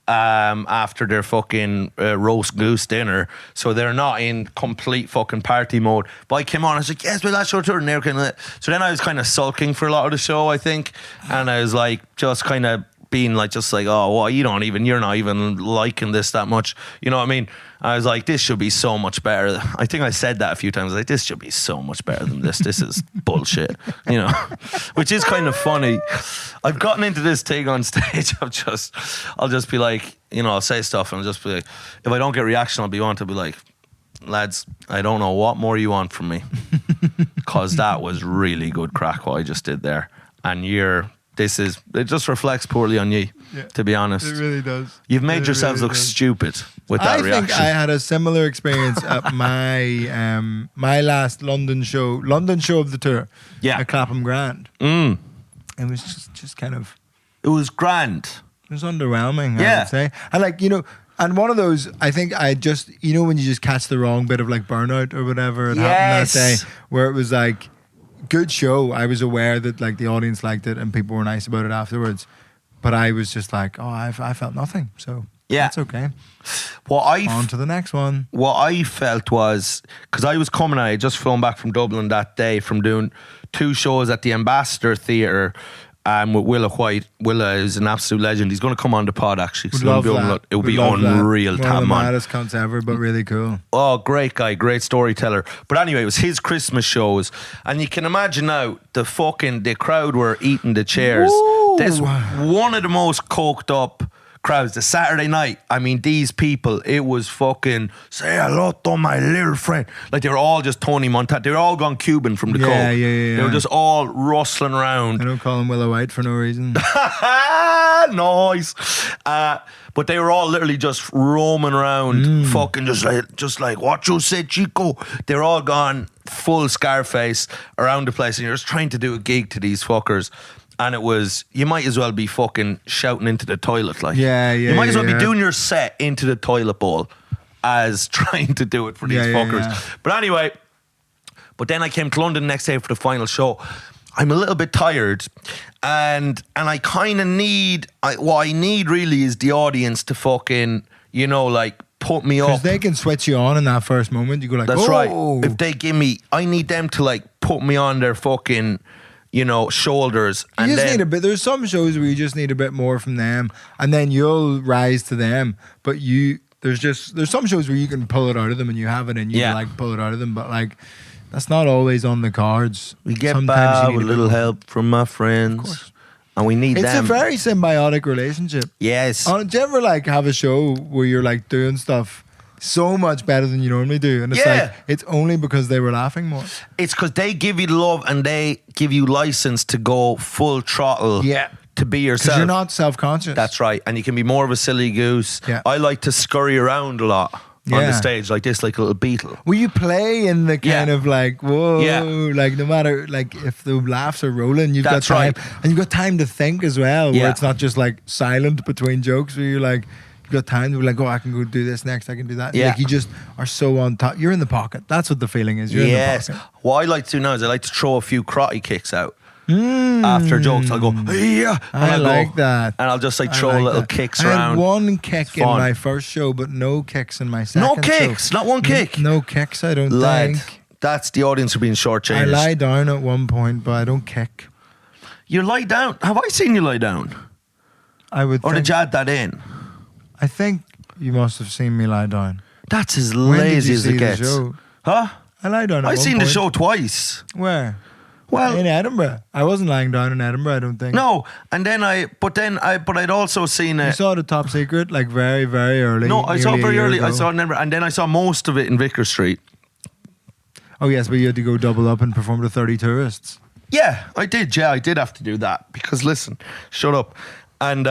after their fucking roast goose dinner, so they're not in complete fucking party mode. But I came on, I was like, yes, my last show of the tour, and they were kind of... So then I was kind of sulking for a lot of the show, I think, and I was like, just kind of being like, just like, oh, well, you're not even liking this that much. You know what I mean? I was like, this should be so much better. I think I said that a few times. Like, this should be so much better than this. This is bullshit, which is kind of funny. I've gotten into this thing on stage. I'll just be like, I'll say stuff and I'll just be like, if I don't get reaction, I'll be like, lads, I don't know what more you want from me. Because that was really good crack what I just did there. And it just reflects poorly on you, to be honest. It really does. You've made yourselves look stupid with that reaction. I think I had a similar experience at my my last London show of the tour. Yeah. At Clapham Grand. It was just kind of... It was grand. It was underwhelming, I would say. And And one of those, I think I just, you know, when you just catch the wrong bit of like burnout or whatever, it happened that day, where it was like, good show. I was aware that like the audience liked it and people were nice about it afterwards. But I was just like, oh, I felt nothing. So that's okay. On to the next one. What I felt was, because I was coming, I had just flown back from Dublin that day from doing 2 shows at the Ambassador Theatre with Willa White. Willa is an absolute legend. He's going to come on the pod actually. It would be unreal to have him on. One of the maddest cunts ever, but really cool. Oh, great guy, great storyteller. But anyway, it was his Christmas shows, and you can imagine now the crowd were eating the chairs. Ooh. There's one of the most coked up crowds. The Saturday night, I mean, these people, it was fucking say hello to my little friend. Like they were all just Tony Montana. They were all gone Cuban from the coke. Yeah. They were just all rustling around. I don't call him Willow White for no reason. Nice. But they were all literally just roaming around, fucking just like what you said, Chico. They're all gone full Scarface around the place, and you're just trying to do a gig to these fuckers. And it was, you might as well be fucking shouting into the toilet. Like, you might as well be doing your set into the toilet bowl as trying to do it for these fuckers. Yeah. But anyway, then I came to London the next day for the final show. I'm a little bit tired, and I kind of need, what I need really is the audience to fucking, you know, like put me up. Because they can switch you on in that first moment. You go like, that's right. If they give me, I need them to like put me on their fucking, you know, shoulders. You just need a bit. There's some shows where you just need a bit more from them, and then you'll rise to them. But there's some shows where you can pull it out of them, and you have it, and you can like pull it out of them. But like, that's not always on the cards. We get by with a little help from my friends, and we need them. It's a very symbiotic relationship. Yes. Do you ever like have a show where you're like doing stuff so much better than you normally do, and it's like it's only because they were laughing more? It's because they give you the love and they give you license to go full throttle. To be yourself. Because you're not self-conscious. That's right. And you can be more of a silly goose. I like to scurry around a lot on the stage like this, like a little beetle. Will you play in the kind of like, whoa, like no matter, like if the laughs are rolling, you've got time. And you've got time to think as well, where it's not just like silent between jokes, where you're like, you've got time to be like, oh, I can go do this next, I can do that. Like you just are so on top. You're in the pocket. That's what the feeling is. You're in the pocket. What I like to do now is I like to throw a few karate kicks out. After jokes, I'll go, yeah. I like that. And I'll just like throw little kicks around. I had one kick in my first show, but no kicks in my second show. No kicks? Not one kick? No kicks, I don't think. That's the audience for being shortchanged. I lie down at one point, but I don't kick. You lie down? Have I seen you lie down? I would Or did you add that in? I think you must have seen me lie down. That's as lazy as it gets. The show? Huh? I lie down at I've one seen point. the show twice. Where? Well, in Edinburgh. I wasn't lying down in Edinburgh, I don't think. No, and then I'd also seen it. You saw the Top Secret like very, very early. No, I saw it very early. I saw it in Edinburgh, and then I saw most of it in Vicar Street. Oh yes, but you had to go double up and perform to 30 tourists. Yeah, I did. Yeah, I did have to do that because listen, shut up. And,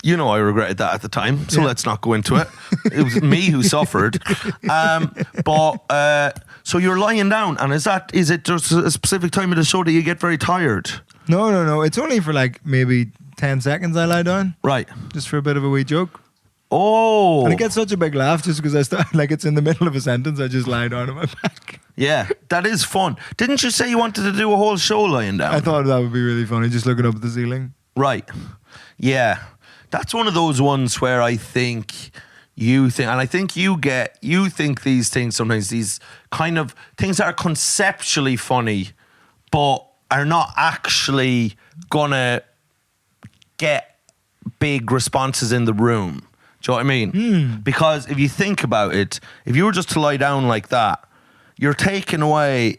you know, I regretted that at the time, so let's not go into it. It was me who suffered. So you're lying down, and is it just a specific time of the show that you get very tired? No. It's only for like maybe 10 seconds I lie down. Right. Just for a bit of a wee joke. Oh. And it gets such a big laugh just because I start, like it's in the middle of a sentence, I just lie down on my back. Yeah, that is fun. Didn't you say you wanted to do a whole show lying down? I thought that would be really funny, just looking up at the ceiling. Right. Yeah. That's one of those ones where I think you think, and I think you think these things sometimes, these kind of things that are conceptually funny, but are not actually gonna get big responses in the room. Do you know what I mean? Because if you think about it, if you were just to lie down like that, you're taking away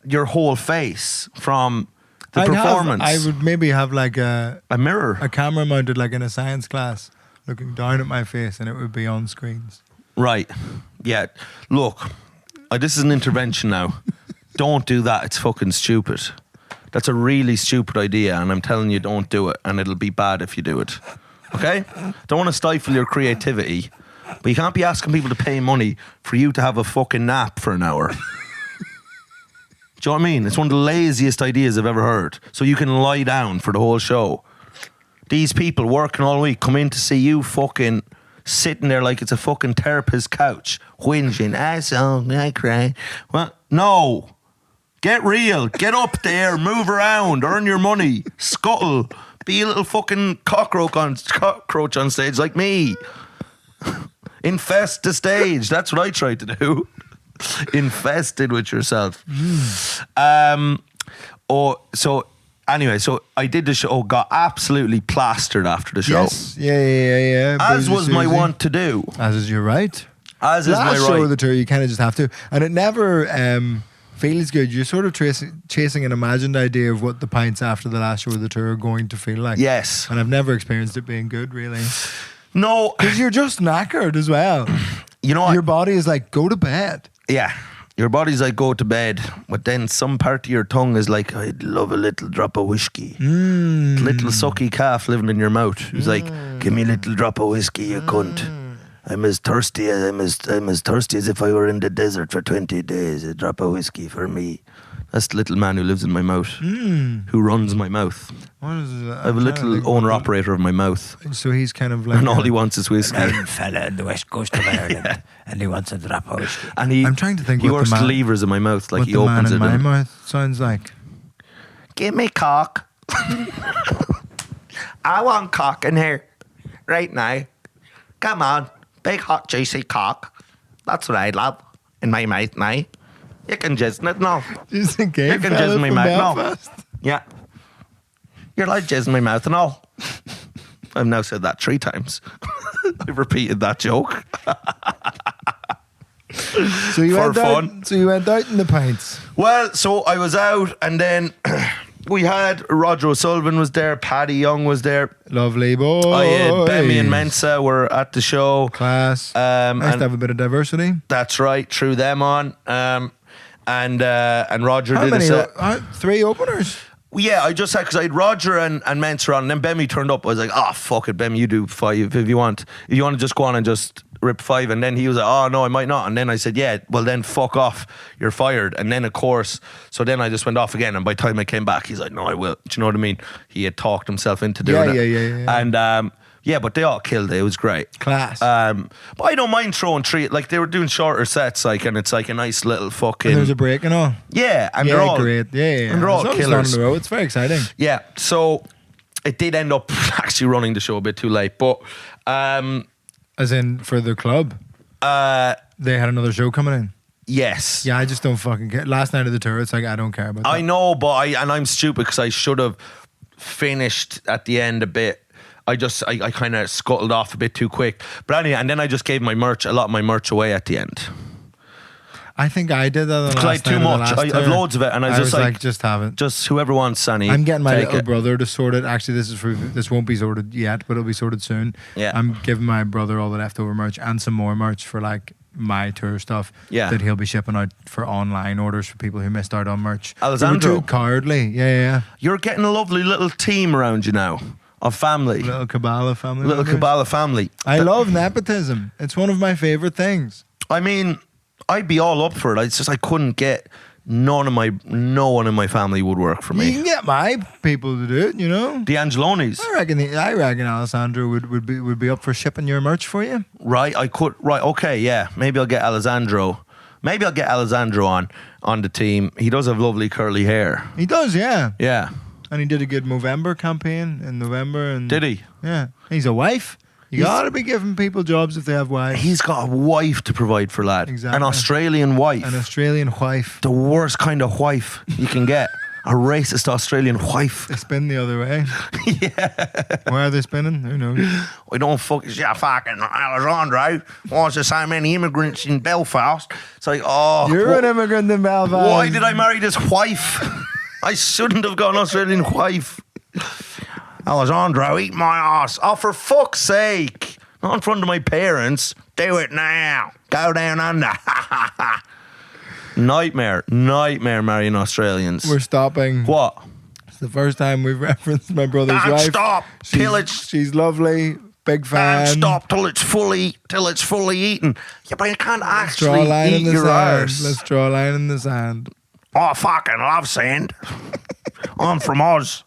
your whole face from the performance. I would maybe have like a mirror, a camera mounted like in a science class, looking down at my face, and it would be on screens. Right. Yeah. Look, this is an intervention now. Don't do that. It's fucking stupid. That's a really stupid idea, and I'm telling you, don't do it, and it'll be bad if you do it. Okay? Don't want to stifle your creativity, but you can't be asking people to pay money for you to have a fucking nap for an hour. Do you know what I mean? It's one of the laziest ideas I've ever heard. So you can lie down for the whole show. These people working all week come in to see you fucking sitting there like it's a fucking therapist's couch, whinging, I cry. Well, no. Get real. Get up there. Move around. Earn your money. Scuttle. Be a little fucking cockroach on stage like me. Infest the stage. That's what I tried to do. Infested with yourself. Anyway, so I did the show, got absolutely plastered after the show. Yes. Yeah. As was my want to do. As is your right. As is my right. Last show of the tour, you kind of just have to. And it never feels good. You're sort of chasing an imagined idea of what the pints after the last show of the tour are going to feel like. Yes. And I've never experienced it being good, really. No. Because you're just knackered as well. You know what? Your body is like, go to bed. Yeah. Your body's like, go to bed. But then some part of your tongue is like, I'd love a little drop of whiskey. Little sucky calf living in your mouth. He's like, give me a little drop of whiskey, you cunt. I'm as thirsty as if I were in the desert for 20 days. A drop of whiskey for me. That's the little man who lives in my mouth. Who runs my mouth. What is that? I have a little owner-operator of my mouth. So he's kind of like... And all he wants is whiskey. A fella in the west coast of Ireland, and he wants a drop of whiskey. And I'm trying to think he what works the man, levers in my mouth, like what he the opens man it. in my mouth sounds like. Give me cock. I want cock in here right now. Come on, big hot juicy cock. That's what I'd love in my mouth now. You can jizz in it now. You can jizz in my mouth now. Yeah. You're like jizz in my mouth and all. I've now said that 3 times. I've repeated that joke. So you For went fun. Out, so you went out in the pints. Well, so I was out and then we had Roger O'Sullivan was there, Paddy Young was there. Lovely boy. Bemmy and Mensa were at the show. Class. Nice to have a bit of diversity. That's right, threw them on. And Roger How did many? a set. 3 openers. Yeah, I just had, because I had Roger and Mensa on, and then Bemmy turned up. I was like, fuck it, Bemmy, you do 5 if you want. If you want to just go on and just rip 5. And then he was like, oh, no, I might not. And then I said, yeah, well then fuck off, you're fired. And then of course, so then I just went off again. And by the time I came back, he's like, no, I will. Do you know what I mean? He had talked himself into doing it. Yeah. And yeah, but they all killed it. It was great. Class. But I don't mind throwing 3. Like they were doing shorter sets, like, and it's like a nice little fucking. And there's a break and all. Yeah, and they're all great. Yeah. And they're all killers. In a row. It's very exciting. Yeah, so it did end up actually running the show a bit too late, but as in for the club, they had another show coming in. Yes. Yeah, I just don't fucking care. Last night of the tour, it's like I don't care about that. I know, but I'm stupid because I should have finished at the end a bit. I kind of scuttled off a bit too quick. But anyway, and then I just gave a lot of my merch away at the end. I think I did that on the last I had too much. I have loads of it, and I was just like, just have it. Just whoever wants, Sanny. I'm getting my little brother to sort it. Actually, this won't be sorted yet, but it'll be sorted soon. Yeah. I'm giving my brother all the leftover merch and some more merch for like my tour stuff. Yeah. That he'll be shipping out for online orders for people who missed out on merch. Alessandro. We were too cowardly. Yeah. You're getting a lovely little team around you now. Of family. Little Kabbalah family. Little members. Kabbalah family. I love nepotism. It's one of my favourite things. I mean, I'd be all up for it. It's just I couldn't get no one in my family would work for me. You can get my people to do it, you know. The Angelones. I reckon Alessandro would be up for shipping your merch for you. Right, I could. Right, okay, yeah. Maybe I'll get Alessandro. on the team. He does have lovely curly hair. He does, yeah. Yeah. And he did a good Movember campaign in November. And did he? Yeah. He's a wife. You gotta be giving people jobs if they have wives. He's got a wife to provide for, lad. Exactly. An Australian wife. An Australian wife. The worst kind of wife you can get. A racist Australian wife. They spin the other way. Yeah. Why are they spinning? Who knows? We don't fucking Alessandro wants to so many immigrants in Belfast. It's like, you're an immigrant in Belfast. Why did I marry this wife? I shouldn't have got an Australian wife. Alessandro, eat my ass. Oh, for fuck's sake. Not in front of my parents. Do it now. Go down under. Nightmare marrying Australians. We're stopping. What? It's the first time we've referenced my brother's wife. Stop she's lovely. Big fan. Can't stop till it's fully eaten. Yeah, but you can't actually eat your arse. Let's draw a line in the sand. Oh, fucking love sand. I'm from Oz.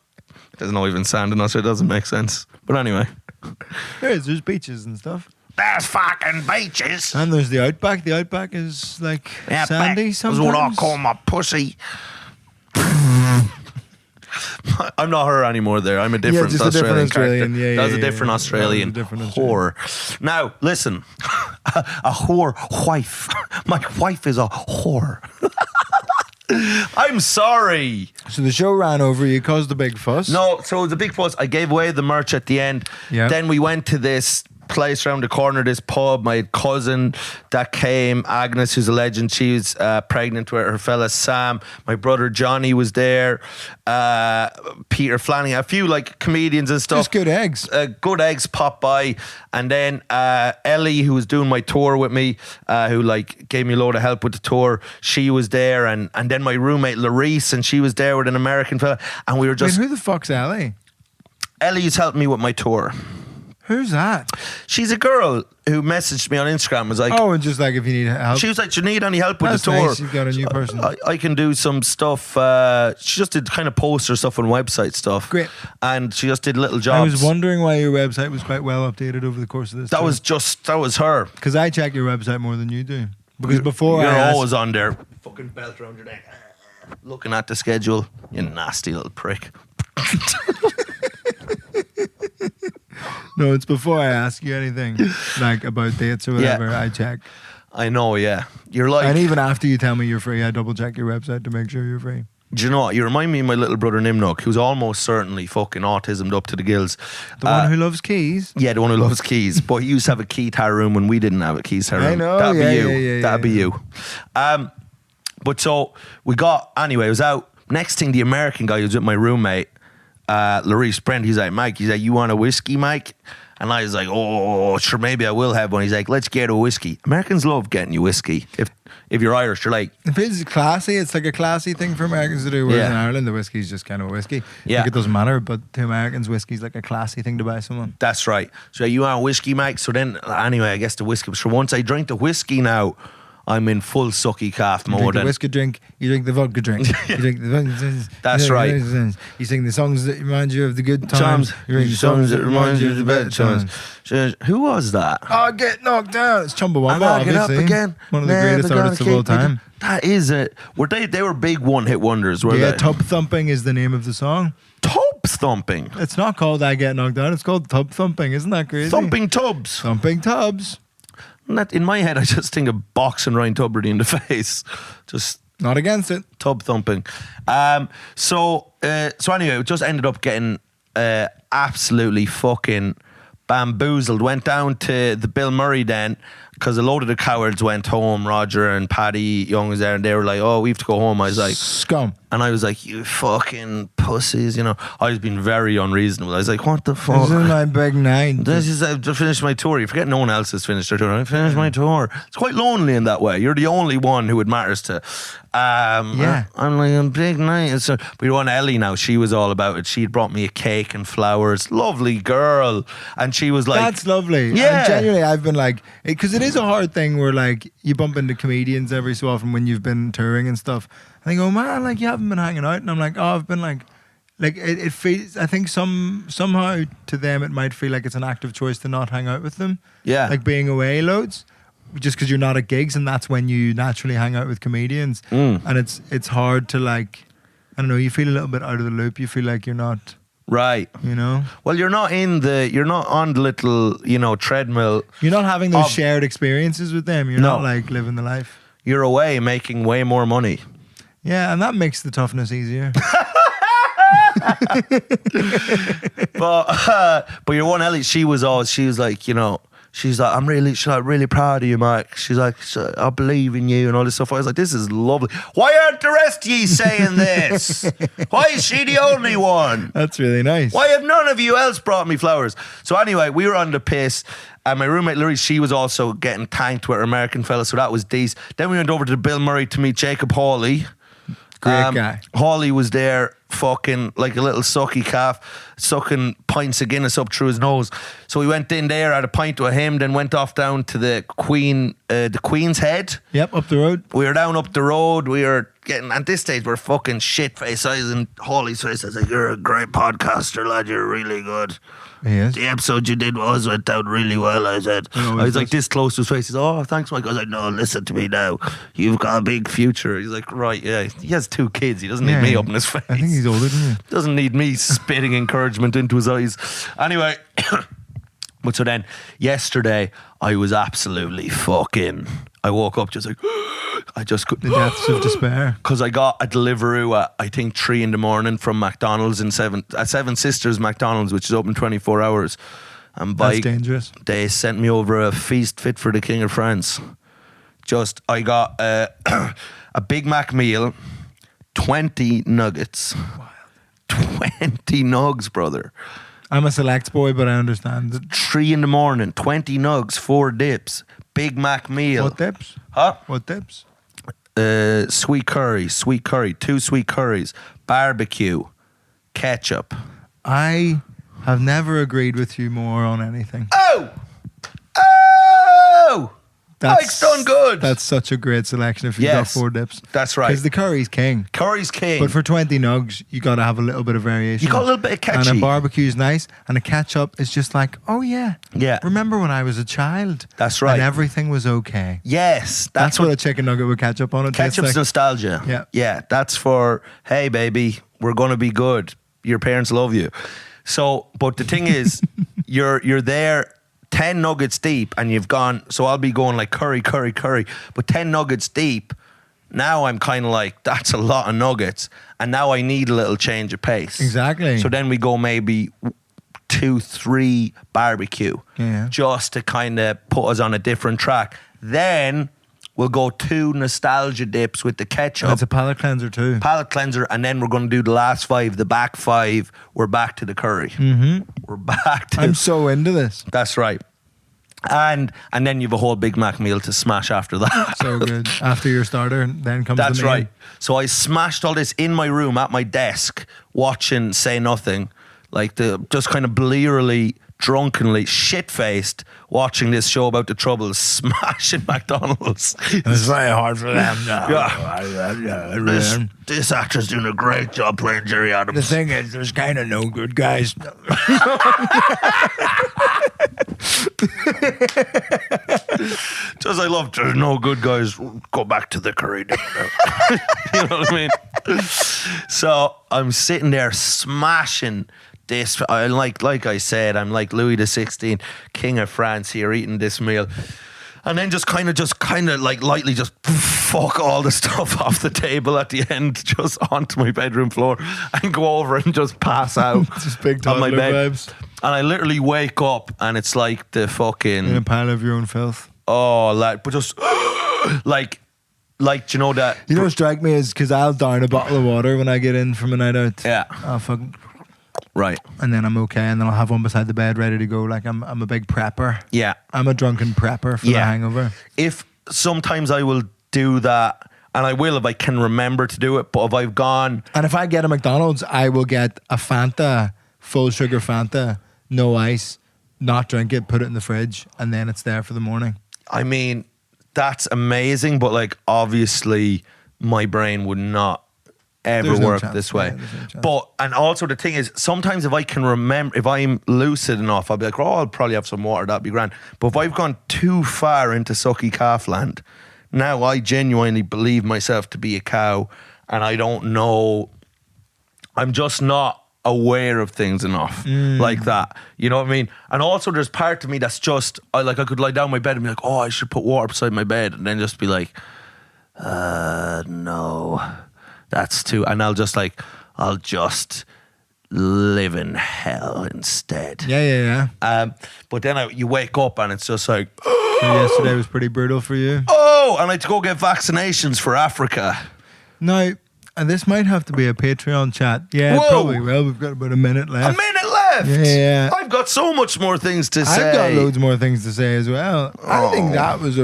There's no even sand in us, so it doesn't make sense. But anyway. There's beaches and stuff. There's fucking beaches. And there's the Outback. The Outback is like sandy sometimes. That's what I call my pussy. I'm not her anymore there. I'm a different Australian character. That was a different Australian whore. Now, listen. A whore wife. My wife is a whore. I'm sorry. So the show ran over. You caused a big fuss. No, so it was a big fuss. I gave away the merch at the end. Yep. Then we went to this place around the corner, this pub. My cousin that came, Agnes, who's a legend, she was pregnant with her fella Sam. My brother Johnny was there. Peter Flanagan, a few like comedians and stuff. Just good eggs. Good eggs popped by. And then Ellie, who was doing my tour with me, who like gave me a load of help with the tour, she was there. And then my roommate Larice, and she was there with an American fella. And we were just... Wait, who the fuck's Ellie? Ellie's helped me with my tour. Who's that? She's a girl who messaged me on Instagram. Was like, oh, and just like if you need help. She was like, "Do you need any help with the tour?" Nice. You've got a new person. I can do some stuff. She just did kind of poster stuff and website stuff. Great. And she just did little jobs. I was wondering why your website was quite well updated over the course of this. That was her. Because I check your website more than you do. Because you're always on there, fucking belt around your neck, looking at the schedule. You nasty little prick. No, it's before I ask you anything like about dates or whatever. I check. I know, yeah. You're like, and even after you tell me you're free, I double check your website to make sure you're free. Do you know what? You remind me of my little brother Nimnook, who's almost certainly fucking autismed up to the gills. The one who loves keys? Yeah, the one who loves keys. But he used to have a key to our room when we didn't have a key to our room. I know. That'd be you. That'd be you. But so we got, anyway, I was out. Next thing, the American guy who was with my roommate, Larice Brent, he's like, Mike, you want a whiskey, Mike? And I was like, oh, sure, maybe I will have one. He's like, let's get a whiskey. Americans love getting you whiskey. If you're Irish, you're like... If it's classy, it's like a classy thing for Americans to do, whereas in Ireland, the whiskey's just kind of whiskey. Yeah. Like it doesn't matter, but to Americans, whiskey's like a classy thing to buy someone. That's right. So you want a whiskey, Mike? So then, anyway, I guess the whiskey... So once I drink the whiskey now, I'm in full sucky calf mode. You drink the whiskey drink, you drink the vodka drink. You drink the... That's right. You sing the songs that remind you of the good times. You sing the songs that remind you of the bad times. Who was that? Oh, Get Knocked Down. It's Chumbawamba, obviously. Get Up Again. One of the greatest artists of all time. That is it. They were big one-hit wonders, were they? Tub Thumping is the name of the song. Tub Thumping? It's not called I Get Knocked Down. It's called Tub Thumping. Isn't that crazy? Thumping Tubs. Thumping Tubs. In my head, I just think of boxing Ryan Tubridy in the face. Just not against it. Tub thumping. So anyway, it just ended up getting absolutely fucking bamboozled. Went down to the Bill Murray den because a load of the cowards went home. Roger and Paddy Young was there, and they were like, "Oh, we have to go home." I was like, "Scum." And I was like, "You fucking pussies," you know. I was being very unreasonable. I was like, "What the fuck? This is my big night. This is I've just finished my tour. You forget no one else has finished their tour. I finished my tour. It's quite lonely in that way. You're the only one who it matters to." I'm like, a big night. So we were on Ellie now. She was all about it. She'd brought me a cake and flowers. Lovely girl. And she was like, "That's lovely." Yeah. And genuinely, I've been like, because it is a hard thing where like you bump into comedians every so often when you've been touring and stuff. And they go, "Man, like you haven't been hanging out." And I'm like, "Oh, I've been like it feels." I think somehow to them it might feel like it's an active choice to not hang out with them. Yeah. Like being away loads, just because you're not at gigs, and that's when you naturally hang out with comedians. And it's hard to like, I don't know. You feel a little bit out of the loop. You feel like you're not. Right. You know? Well, you're not on the little, treadmill. You're not having those shared experiences with them. You're not like living the life. You're away making way more money. Yeah, and that makes the toughness easier. But your one Ellie, she was like, she's like, she's like, really proud of you, Mike. She's like, I believe in you and all this stuff. I was like, this is lovely. Why aren't the rest of you saying this? Why is she the only one? That's really nice. Why have none of you else brought me flowers? So anyway, we were on the piss. And my roommate Larry, she was also getting tanked with her American fella, so that was decent. Then we went over to Bill Murray to meet Jacob Hawley. Great guy. Hawley was there fucking like a little sucky calf, sucking pints of Guinness up through his nose. So we went in there, had a pint with him, then went off down to the Queen's Head. Yep, up the road. We were down up the road. We were getting, at this stage, we're fucking shit-faced. I was in Hawley's face. I was like, you're a great podcaster, lad. You're really good. Yes. The episode you did went down really well, I said. I was like this close to his face. He said, oh, thanks, Mike. I was like, no, listen to me now. You've got a big future. He's like, right, yeah. He has 2 kids. He doesn't need me up in his face. I think he's older than you. Doesn't need me spitting encouragement into his eyes. Anyway, but so then, yesterday, I was absolutely fucking... I woke up just like... I just couldn't... The depths of despair. Because I got a Deliveroo at, I think, 3 a.m. from McDonald's in Seven Sisters McDonald's, which is open 24 hours. And That's dangerous. They sent me over a feast fit for the King of France. I got a Big Mac meal, 20 nuggets. Wild. 20 nugs, brother. I'm a select boy, but I understand. 3 a.m, 20 nugs, 4 dips, Big Mac meal. What dips? Huh? What dips? Sweet curry, 2 sweet curries, barbecue, ketchup. I have never agreed with you more on anything. Oh! Mike's done good. That's such a great selection if you've got 4 dips. That's right. Because the curry's king. Curry's king. But for 20 nugs, you got to have a little bit of variation. You got a little bit of catchy. And a barbecue's nice. And a ketchup is just like, oh yeah. Yeah. Remember when I was a child? That's right. And everything was okay. Yes. That's what a chicken nugget with ketchup on it tastes Ketchup's like. nostalgia. Yeah. Yeah. That's for, hey baby, we're going to be good. Your parents love you. So, but the thing is, you're there 10 nuggets deep and you've gone, so I'll be going like curry, but 10 nuggets deep, now I'm kind of like, that's a lot of nuggets, and now I need a little change of pace. Exactly. So then we go maybe 2-3 barbecue, just to kind of put us on a different track. Then we'll go 2 nostalgia dips with the ketchup. That's a palate cleanser too. Palate cleanser, and then we're going to do the last 5, the back 5. We're back to the curry. Mm-hmm. We're back to... I'm so into this. That's right. And then you have a whole Big Mac meal to smash after that. So good. After your starter, then comes That's the main. right. So I smashed all this in my room at my desk, watching Say Nothing, like just kind of blearily, drunkenly, shit-faced, watching this show about the Troubles, smashing McDonald's. It's very hard for them. This actor's doing a great job playing Jerry Adams. The thing is, there's kind of no good guys. Just I love there's no good guys. Go back to the curry. You know what I mean? So I'm sitting there smashing this. I like I said, I'm like Louis XVI, King of France here, eating this meal. And then just kind of like lightly just fuck all the stuff off the table at the end, just onto my bedroom floor, and go over and just pass out. Just big on my toddler bed. vibes. And I literally wake up and it's like the fucking... In a pile of your own filth. Oh, like, but just like, you know that... You know what strike me is because I'll down a bottle of water when I get in from a night out. Yeah. I'll fucking... Right. And then I'm okay, and then I'll have one beside the bed ready to go. Like I'm a big prepper. Yeah. I'm a drunken prepper for the hangover. If sometimes I will do that, and I will if I can remember to do it, but if I've gone... And if I get a McDonald's, I will get a Fanta, full sugar Fanta, no ice, not drink it, put it in the fridge, and then it's there for the morning. I mean, that's amazing, but like obviously my brain would not ever work this way. But, and also the thing is, sometimes if I can remember, if I'm lucid enough, I'll be like, oh, I'll probably have some water, that'd be grand. But if I've gone too far into sucky calf land, now I genuinely believe myself to be a cow, and I don't know, I'm just not aware of things enough like that. You know what I mean? And also there's part of me that's just, I could lie down in my bed and be like, oh, I should put water beside my bed, and then just be like, no. That's too, and I'll just live in hell instead. Yeah. But then you wake up and it's just like, So yesterday was pretty brutal for you. Oh, and I had to go get vaccinations for Africa. Now, and this might have to be a Patreon chat. Yeah, Whoa. it probably will. We've got about a minute left. A minute left. Yeah. I've got so much more things to say. I've got loads more things to say as well. I think that was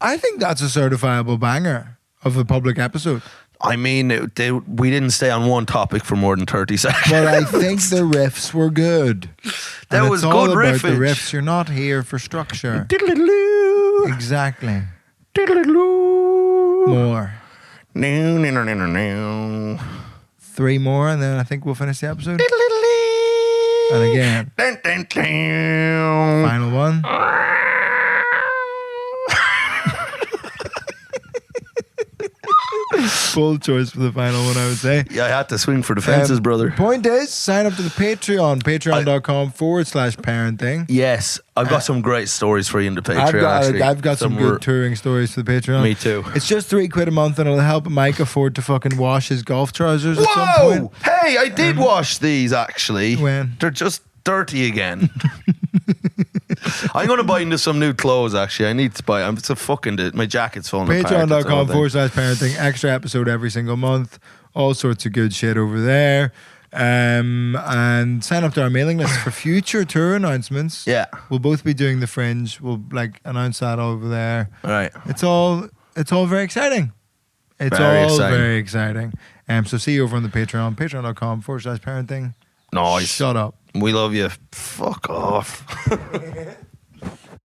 I think that's a certifiable banger of the public episode. I mean, we didn't stay on one topic for more than 30 seconds. But I think the riffs were good. That was good riffage. The riffs. You're not here for structure. Diddle-diddle-oo. Exactly. Diddle-diddle-oo. More. No. 3 more, and then I think we'll finish the episode. And again, final one. Bold choice for the final one, I would say. Yeah, I had to swing for the fences, brother. Point is, sign up to the Patreon, patreon.com/parenting. Yes, I've got some great stories for you in the Patreon. I've got some good touring stories for the Patreon. Me too. It's just £3 a month, and it'll help Mike afford to fucking wash his golf trousers at some point. Hey, I did wash these actually. When? They're just dirty again. I'm going to buy into some new clothes, actually. I need to buy. I'm so fucking. My jacket's falling apart. Patreon.com/parenting. Extra episode every single month. All sorts of good shit over there. And sign up to our mailing list for future tour announcements. Yeah. We'll both be doing the Fringe. We'll announce that over there. All right. It's all very exciting. Very exciting. So see you over on the Patreon. Patreon.com/parenting. Nice. Shut up. We love you. Fuck off.